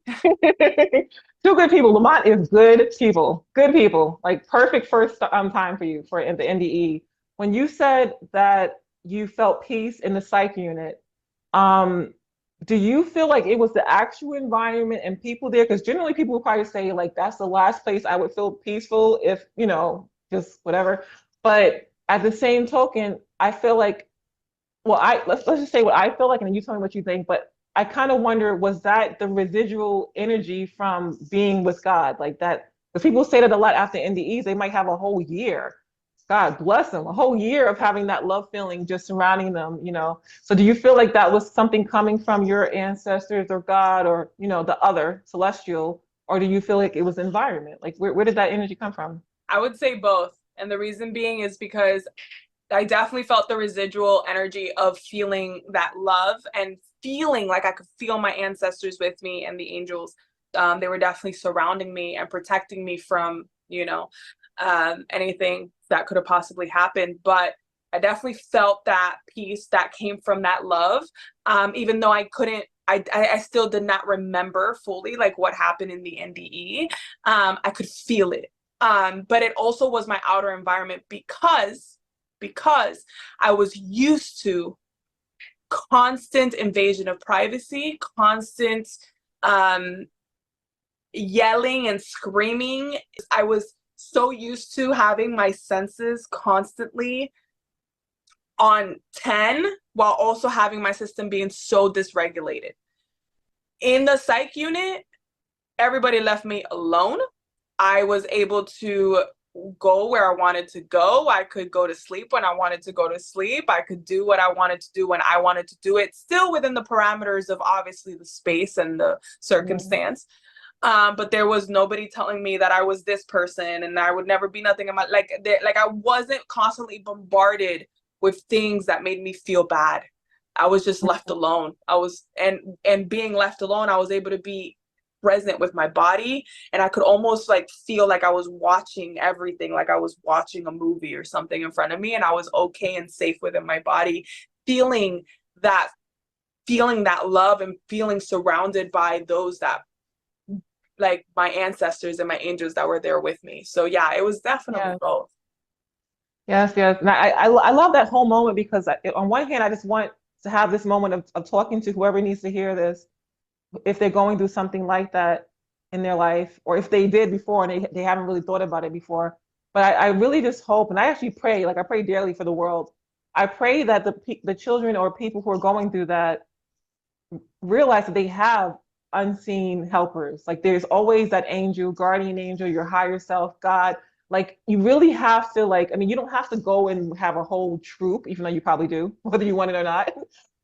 Two good people. Lamont is good people. Good people. Like perfect first time for you for in the NDE. When you said that you felt peace in the psych unit, um, do you feel like it was the actual environment and people there? Because generally people would probably say like that's the last place I would feel peaceful if, just whatever. But at the same token, I feel like well, let's just say what I feel like, and then you tell me what you think. But I kind of wonder, was that the residual energy from being with God, like that? Because people say that a lot after NDEs, they might have a whole year. God bless them, a whole year of having that love feeling just surrounding them. So do you feel like that was something coming from your ancestors or God or the other celestial, or do you feel like it was environment? Like where did that energy come from? I would say both. And the reason being is because I definitely felt the residual energy of feeling that love and feeling like I could feel my ancestors with me and the angels. They were definitely surrounding me and protecting me from, anything that could have possibly happened. But I definitely felt that peace that came from that love, even though I couldn't. I still did not remember fully like what happened in the NDE. I could feel it. But it also was my outer environment because I was used to constant invasion of privacy, constant um, yelling and screaming. I was so used to having my senses constantly on 10 while also having my system being so dysregulated. In the psych unit, everybody left me alone. I was able to go where I wanted to go. I could go to sleep when I wanted to go to sleep. I could do what I wanted to do when I wanted to do it, still within the parameters of obviously the space and the Yeah. circumstance. But there was nobody telling me that I was this person and I would never be nothing in my like I wasn't constantly bombarded with things that made me feel bad. I was just left alone. I was and being left alone, I was able to be present with my body, and I could almost like feel like I was watching everything, like I was watching a movie or something in front of me, and I was okay and safe within my body, feeling that feeling that love and feeling surrounded by those that like my ancestors and my angels that were there with me. So yeah, it was definitely Yeah. both. Yes, yes. And I love that whole moment because on one hand, I just want to have this moment of talking to whoever needs to hear this, if they're going through something like that in their life, or if they did before and they haven't really thought about it before. But I really just hope, and I actually pray, like I pray daily for the world. I pray that the children or people who are going through that realize that they have unseen helpers. Like there's always that angel, guardian angel, your higher self, God. Like you really have to like, I mean, you don't have to go and have a whole troop, even though you probably do, whether you want it or not.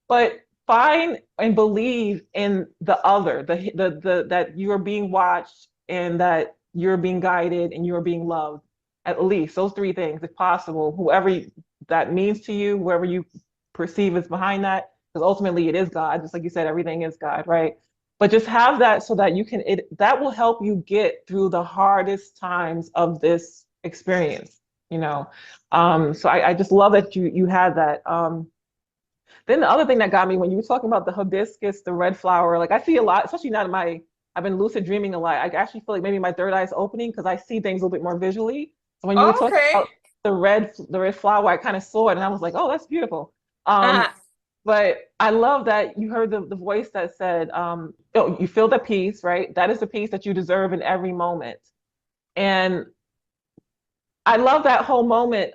But find and believe in the other, the that you are being watched and that you're being guided and you're being loved. At least those three things, if possible, whoever that means to you, whoever you perceive is behind that, because ultimately it is God, just like you said, everything is God, right? But just have that so that you can that will help you get through the hardest times of this experience, you know. So I just love that you had that. Then the other thing that got me when you were talking about the hibiscus, the red flower, like I see a lot, especially now in my I've been lucid dreaming a lot. I actually feel like maybe my third eye is opening because I see things a little bit more visually. So when you were talking Okay. about the red flower, I kind of saw it and I was like, oh, that's beautiful. Uh, But I love that you heard the voice that said, oh, you feel the peace, right? That is the peace that you deserve in every moment. And I love that whole moment.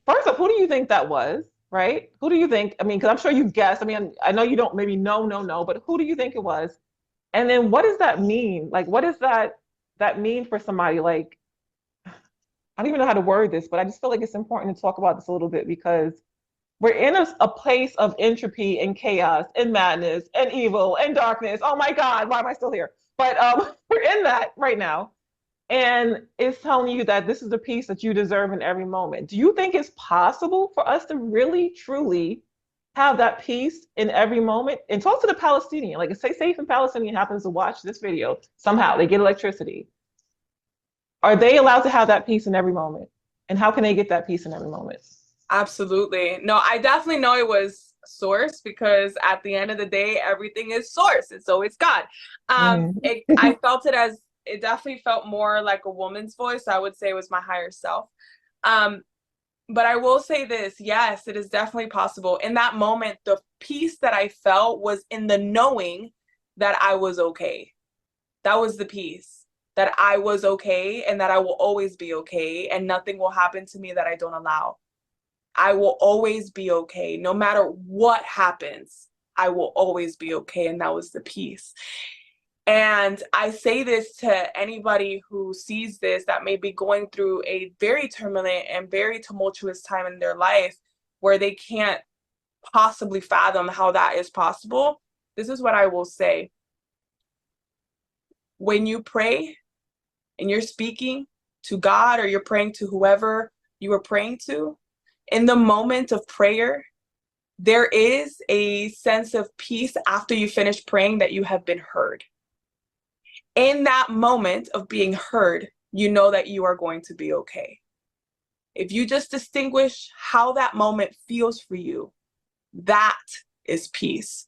First up, who do you think that was, right? Who do you think? I mean, because I'm sure you guessed. I mean, I know you don't maybe know, but who do you think it was? And then what does that mean? Like, what does that mean for somebody? Like, I don't even know how to word this, but I just feel like it's important to talk about this a little bit because we're in a place of entropy and chaos and madness and evil and darkness. Oh my God, why am I still here? But we're in that right now. And it's telling you that this is the peace that you deserve in every moment. Do you think it's possible for us to really, truly have that peace in every moment? And talk to the Palestinian. Like, say, if a Palestinian happens to watch this video, somehow they get electricity. Are they allowed to have that peace in every moment? And how can they get that peace in every moment? Absolutely. No, I definitely know it was source because at the end of the day, everything is source. It's always God. Mhm. I felt it as it definitely felt more like a woman's voice. I would say it was my higher self. Um, but I will say this, yes, it is definitely possible. In that moment, the peace that I felt was in the knowing that I was okay. That was the peace that I was okay and that I will always be okay and nothing will happen to me that I don't allow. I will always be okay. No matter what happens, I will always be okay. And that was the peace. And I say this to anybody who sees this that may be going through a very turbulent and very tumultuous time in their life where they can't possibly fathom how that is possible. This is what I will say. When you pray and you're speaking to God or you're praying to whoever you are praying to, in the moment of prayer, there is a sense of peace after you finish praying that you have been heard. In that moment of being heard, you know that you are going to be okay. If you just distinguish how that moment feels for you, that is peace.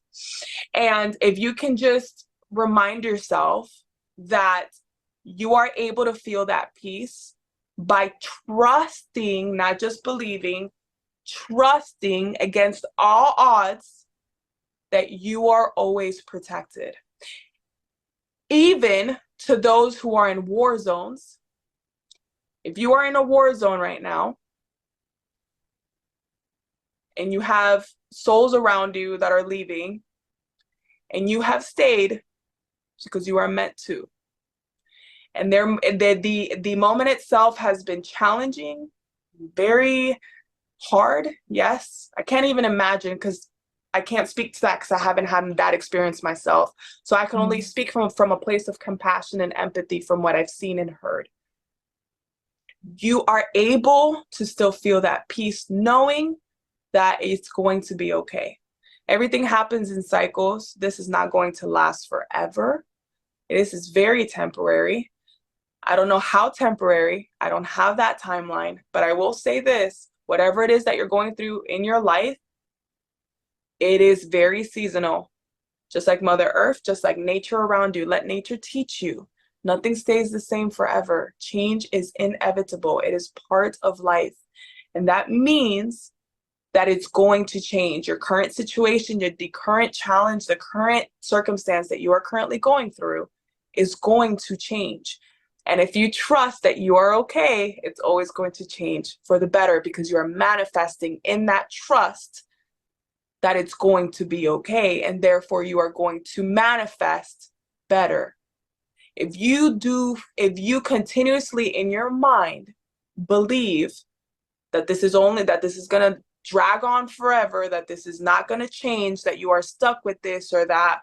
And if you can just remind yourself that you are able to feel that peace by trusting, not just believing, trusting against all odds that you are always protected. Even to those who are in war zones, if you are in a war zone right now and you have souls around you that are leaving and you have stayed, because you are meant to. And the moment itself has been challenging, very hard. Yes. I can't even imagine, because I can't speak to that because I haven't had that experience myself. So I can only speak from a place of compassion and empathy from what I've seen and heard. You are able to still feel that peace, knowing that it's going to be okay. Everything happens in cycles. This is not going to last forever. This is very temporary. I don't know how temporary. I don't have that timeline, but I will say this, whatever it is that you're going through in your life, it is very seasonal. Just like Mother Earth, just like nature around you. Let nature teach you. Nothing stays the same forever. Change is inevitable. It is part of life. And that means that it's going to change. Your current situation, the current challenge, the current circumstance that you are currently going through is going to change. And if you trust that you are okay, it's always going to change for the better, because you are manifesting in that trust that it's going to be okay. And therefore you are going to manifest better. If you continuously in your mind believe that this is going to drag on forever, that this is not going to change, that you are stuck with this, or that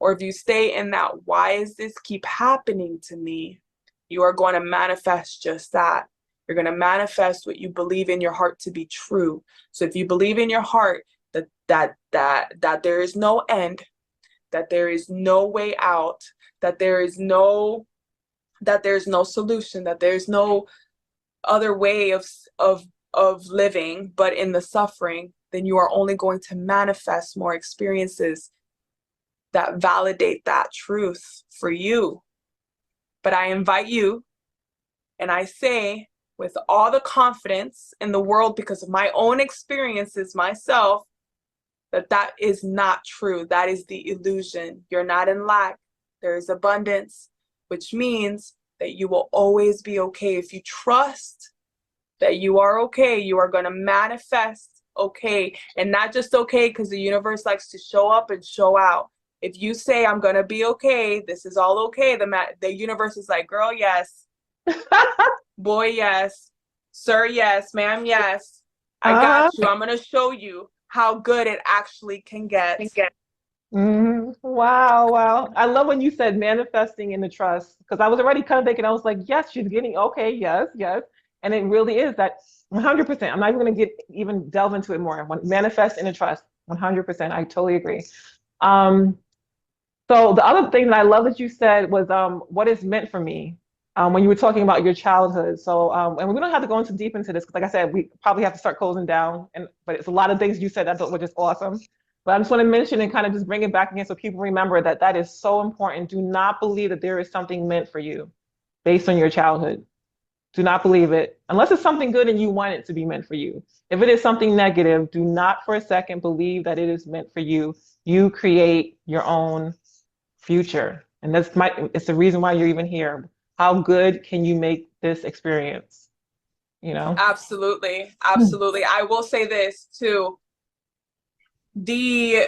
or if you stay in that, why is this keep happening to me? You are going to manifest just that. You're going to manifest what you believe in your heart to be true. So if you believe in your heart that there is no end, that there is no way out, that there's no solution, that there's no other way of living but in the suffering, then you are only going to manifest more experiences that validate that truth for you. But I invite you, and I say with all the confidence in the world, because of my own experiences myself, that is not true. That is the illusion. You're not in lack. There is abundance, which means that you will always be okay. If you trust that you are okay, you are going to manifest okay. And not just okay because the universe likes to show up and show out. If you say, I'm going to be okay, this is all okay, the universe is like, girl, yes. Boy, yes. Sir, yes. Ma'am, yes. I got you. I'm going to show you how good it actually can get. Wow, wow. I love when you said manifesting in the trust, because I was already kind of thinking, I was like, yes, she's getting okay, yes, yes. And it really is that 100%. I'm not even going to even delve into it more. Manifest in the trust, 100%. I totally agree. Um, so the other thing that I love that you said was what is meant for me, when you were talking about your childhood. So and we don't have to go into deep into this because, like I said, we probably have to start closing down. But it's a lot of things you said that I thought were just awesome. But I just want to mention and kind of just bring it back again so people remember that that is so important. Do not believe that there is something meant for you based on your childhood. Do not believe it unless it's something good and you want it to be meant for you. If it is something negative, do not for a second believe that it is meant for you. You create your own future. And it's the reason why you're even here. How good can you make this experience? You know? Absolutely. Absolutely. I will say this too. The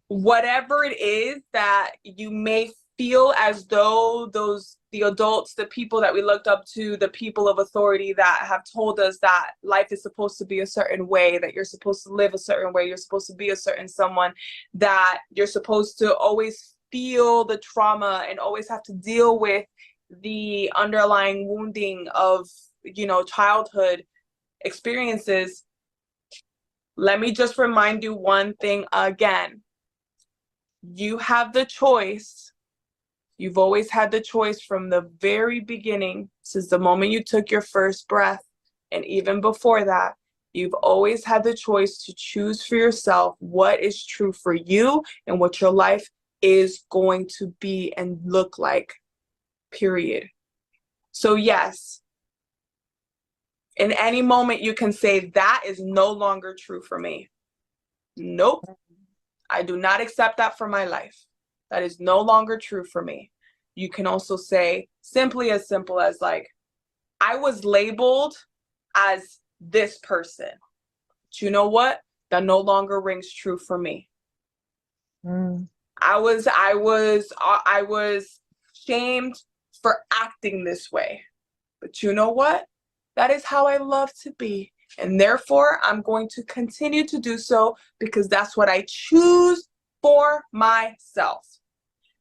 whatever it is that you may feel as though the adults, the people that we looked up to, the people of authority that have told us that life is supposed to be a certain way, that you're supposed to live a certain way, you're supposed to be a certain someone, that you're supposed to always feel the trauma and always have to deal with the underlying wounding of childhood experiences. Let me just remind you one thing again. You have the choice. You've always had the choice from the very beginning, since the moment you took your first breath. And even before that, you've always had the choice to choose for yourself what is true for you and what your life is going to be and look like, period. So yes, in any moment you can say that is no longer true for me. Nope. I do not accept that for my life. That is no longer true for me. You can also say simply as simple as like, I was labeled as this person. But you know what? That no longer rings true for me. I was shamed for acting this way. But you know what? That is how I love to be. And therefore, I'm going to continue to do so because that's what I choose for myself.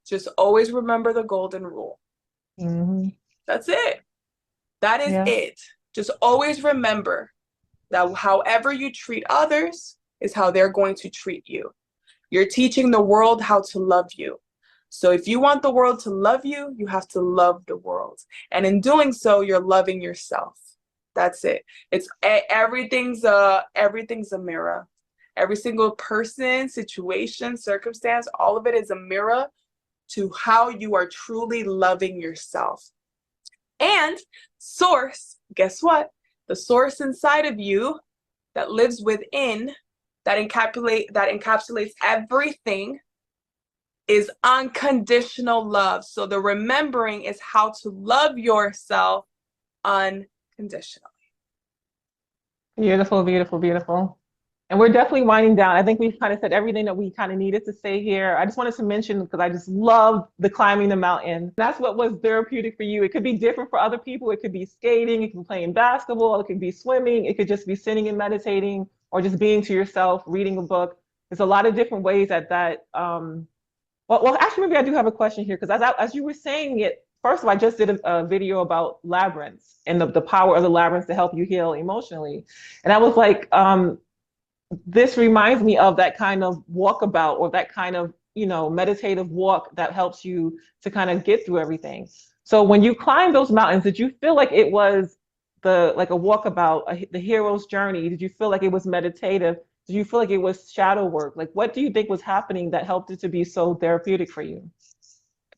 Just always remember the golden rule. Mm-hmm. That's it. That is Yeah. it. Just always remember that however you treat others is how they're going to treat you. You're teaching the world how to love you. So if you want the world to love you, you have to love the world. And in doing so, you're loving yourself. That's it. It's everything's a mirror. Every single person, situation, circumstance, all of it is a mirror to how you are truly loving yourself. And source, guess what? The source inside of you that lives within that encapsulates everything is unconditional love. So the remembering is how to love yourself unconditionally. Beautiful, beautiful, beautiful. And we're definitely winding down. I think we've kind of said everything that we kind of needed to say here. I just wanted to mention because I just love the climbing the mountain. That's what was therapeutic for you. It could be different for other people. It could be skating, it could be playing basketball, it could be swimming, it could just be sitting and meditating, or just being to yourself, reading a book. There's a lot of different ways actually, maybe I do have a question here because as you were saying it, first of all, I just did a video about labyrinths and the power of the labyrinths to help you heal emotionally. And I was like, this reminds me of that kind of walkabout or that kind of, meditative walk that helps you to kind of get through everything. So when you climb those mountains, did you feel like it was like a walkabout, the hero's journey? Did you feel like it was meditative? Did you feel like it was shadow work? Like, what do you think was happening that helped it to be so therapeutic for you?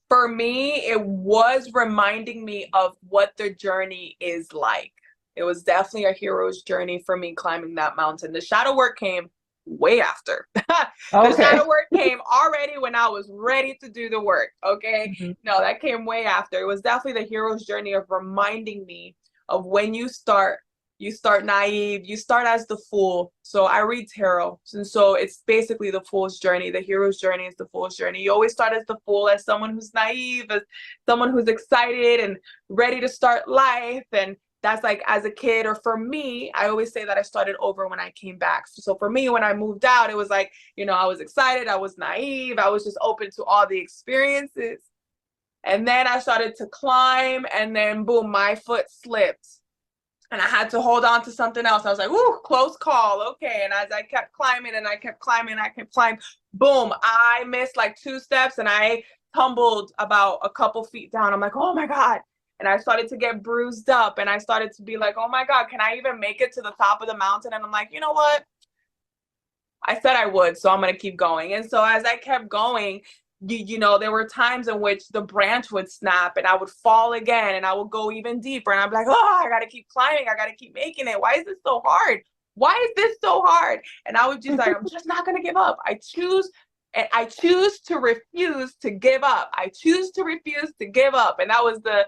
For me, it was reminding me of what the journey is like. It was definitely a hero's journey for me climbing that mountain. The shadow work came way after. The Okay. shadow work came already when I was ready to do the work. Okay. Mhm. No, that came way after. It was definitely the hero's journey of reminding me of when you start naive, you start as the fool. So I read tarot. And so it's basically the fool's journey. The hero's journey is the fool's journey. You always start as the fool, as someone who's naive, as someone who's excited and ready to start life. And that's like as a kid, or for me, I always say that I started over when I came back. So for me, when I moved out, it was like, I was excited, I was naive, I was just open to all the experiences. And then I started to climb, and then boom, my foot slipped. And I had to hold on to something else. I was like, "Ooh, close call." Okay. And as I kept climbing and I kept climbing, I kept climbing, boom, I missed like 2 steps and I tumbled about a couple feet down. I'm like, "Oh my God." And I started to get bruised up and I started to be like, "Oh my God, can I even make it to the top of the mountain?" And I'm like, "You know what? I said I would, so I'm going to keep going." And so as I kept going, there were times in which the branch would snap and I would fall again and I would go even deeper. And I'm like, "Oh, I got to keep climbing. I got to keep making it. Why is this so hard? Why is this so hard?" And I was just like, "I'm just not going to give up. I choose to refuse to give up. I choose to refuse to give up." And that was the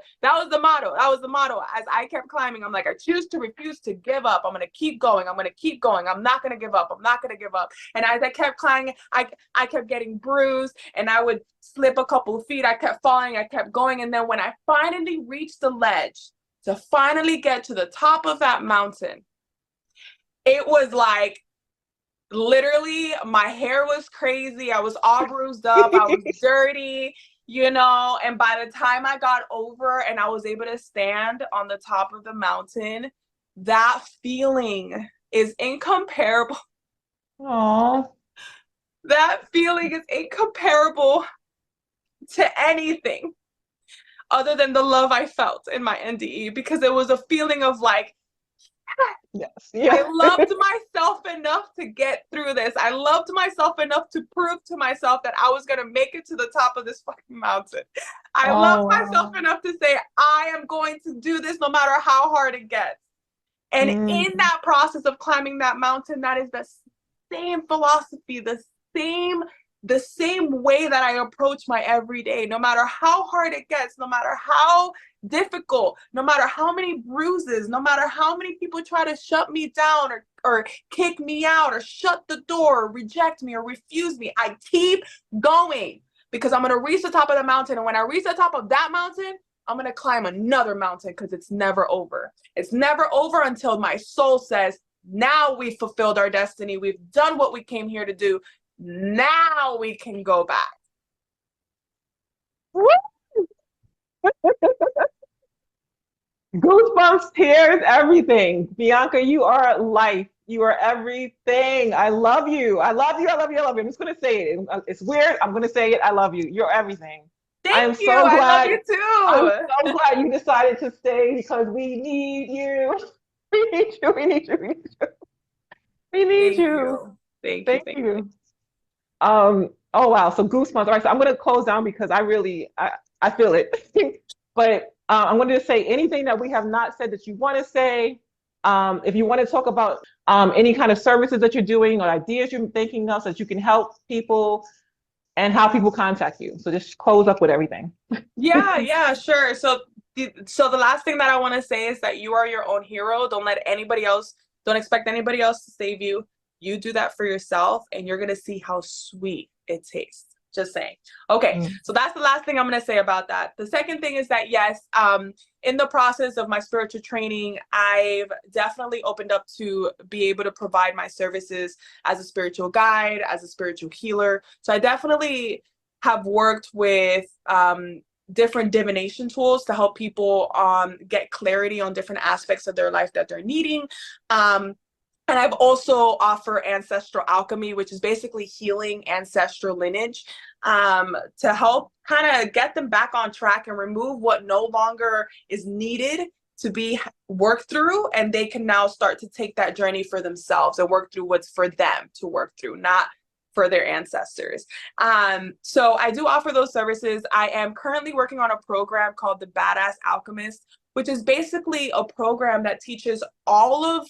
motto. That was the motto. As I kept climbing, I'm like, I choose to refuse to give up. I'm going to keep going. I'm going to keep going. I'm not going to give up. I'm not going to give up. And as I kept climbing, I kept getting bruised and I would slip a couple of feet. I kept falling. I kept going. And then when I finally reached the ledge to finally get to the top of that mountain, it was like, literally, my hair was crazy. I was all bruised up. I was dirty, and by the time I got over and I was able to stand on the top of the mountain, that feeling is incomparable. Oh, That feeling is incomparable to anything other than the love I felt in my NDE, because it was a feeling of like, yes. I Yeah. loved myself enough to get through this. I loved myself enough to prove to myself that I was going to make it to the top of this fucking mountain. I loved Oh, myself wow. enough to say, I am going to do this no matter how hard it gets. And in Mm. that process of climbing that mountain, that is the same philosophy, same the same way that I approach my everyday, no matter how hard it gets, no matter how difficult, no matter how many bruises, no matter how many people try to shut me down or kick me out or shut the door or reject me or refuse me, I keep going because I'm going to reach the top of the mountain. And when I reach the top of that mountain, I'm going to climb another mountain because it's never over. It's never over until my soul says, now we've fulfilled our destiny. We've done what we came here to do. Now we can go back. Goosebumps, tears, everything. Bianca, you are life. You are everything. I love you. I love you. I love you. I love you. I'm just going to say it. It's weird. I'm going to say it. I love you. You're everything. I am Thank you. so I love glad. you I'm too. so glad you decided to stay because we need you. We need you. We need you. We need you. We need Thank you. you. Thank you. Thank Thank you. you. Oh wow. So goosebumps. All right. So I'm gonna close down because I feel it. But I'm going to say anything that we have not said that you want to say. If you want to talk about any kind of services that you're doing or ideas you're thinking of so that you can help people and how people contact you. So just close up with everything. Yeah, sure. So the last thing that I want to say is that you are your own hero. Don't expect anybody else to save you. You do that for yourself, and you're gonna see how sweet it tastes. Just saying. Okay, Mm. so that's the last thing I'm gonna say about that. The second thing is that yes, in the process of my spiritual training, I've definitely opened up to be able to provide my services as a spiritual guide, as a spiritual healer. So I definitely have worked with different divination tools to help people get clarity on different aspects of their life that they're needing. And I've also offered ancestral alchemy, which is basically healing ancestral lineage to help kind of get them back on track and remove what no longer is needed to be worked through. And they can now start to take that journey for themselves and work through what's for them to work through, not for their ancestors. So I do offer those services. I am currently working on a program called the Badass Alchemist, which is basically a program that teaches all of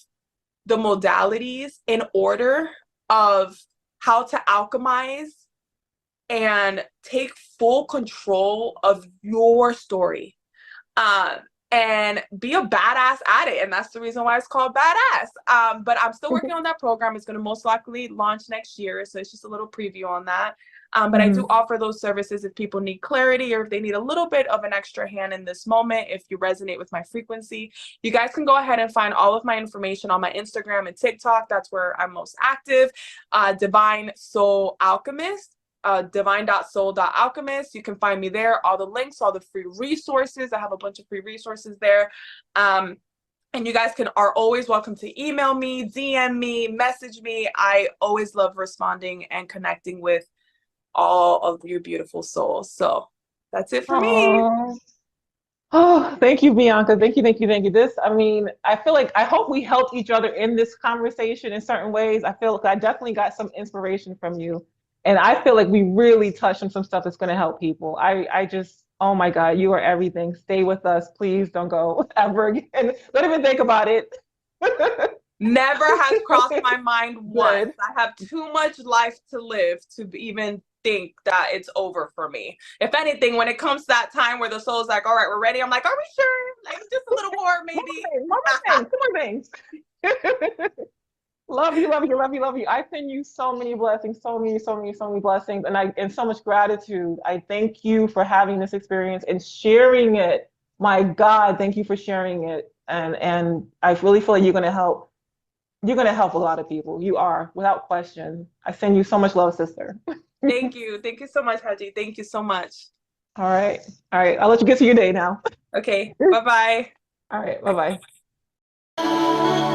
the modalities in order of how to alchemize and take full control of your story. And be a badass at it. And that's the reason why it's called Badass. But I'm still working on that program. It's going to most likely launch next year. So it's just a little preview on that. But I do Mhm. offer those services if people need clarity or if they need a little bit of an extra hand in this moment. If you resonate with my frequency, you guys can go ahead and find all of my information on my Instagram and TikTok. That's where I'm most active. Divine Soul Alchemist. Divine.soul.alchemist. You can find me there. All the links, all the free resources. I have a bunch of free resources there. And you guys are always welcome to email me, DM me, message me. I always love responding and connecting with all of your beautiful souls. So that's it for me. Oh, oh, thank you, Bianca. Thank you, thank you, thank you. I feel like I hope we helped each other in this conversation in certain ways. I feel like I definitely got some inspiration from you. And I feel like we really touched on some stuff that's going to help people. I just, oh my God, you are everything. Stay with us. Please don't go ever again. Don't even think about it. Never has crossed my mind once. Good. I have too much life to live to even think that it's over for me. If anything, when it comes to that time where the soul's like, all right, we're ready, I'm like, are we sure? Like, just a little more, maybe. More things, more things. Love you, love you, love you, love you. I send you so many blessings, so many, so many, so many blessings, and so much gratitude. I thank you for having this experience and sharing it. My God, thank you for sharing it. And I really feel like you're gonna help. You're gonna help a lot of people. You are, without question. I send you so much love, sister. Thank you. Thank you so much, Haji. Thank you so much. All right, all right. I'll let you get to your day now. Okay. Bye bye. All right, bye bye.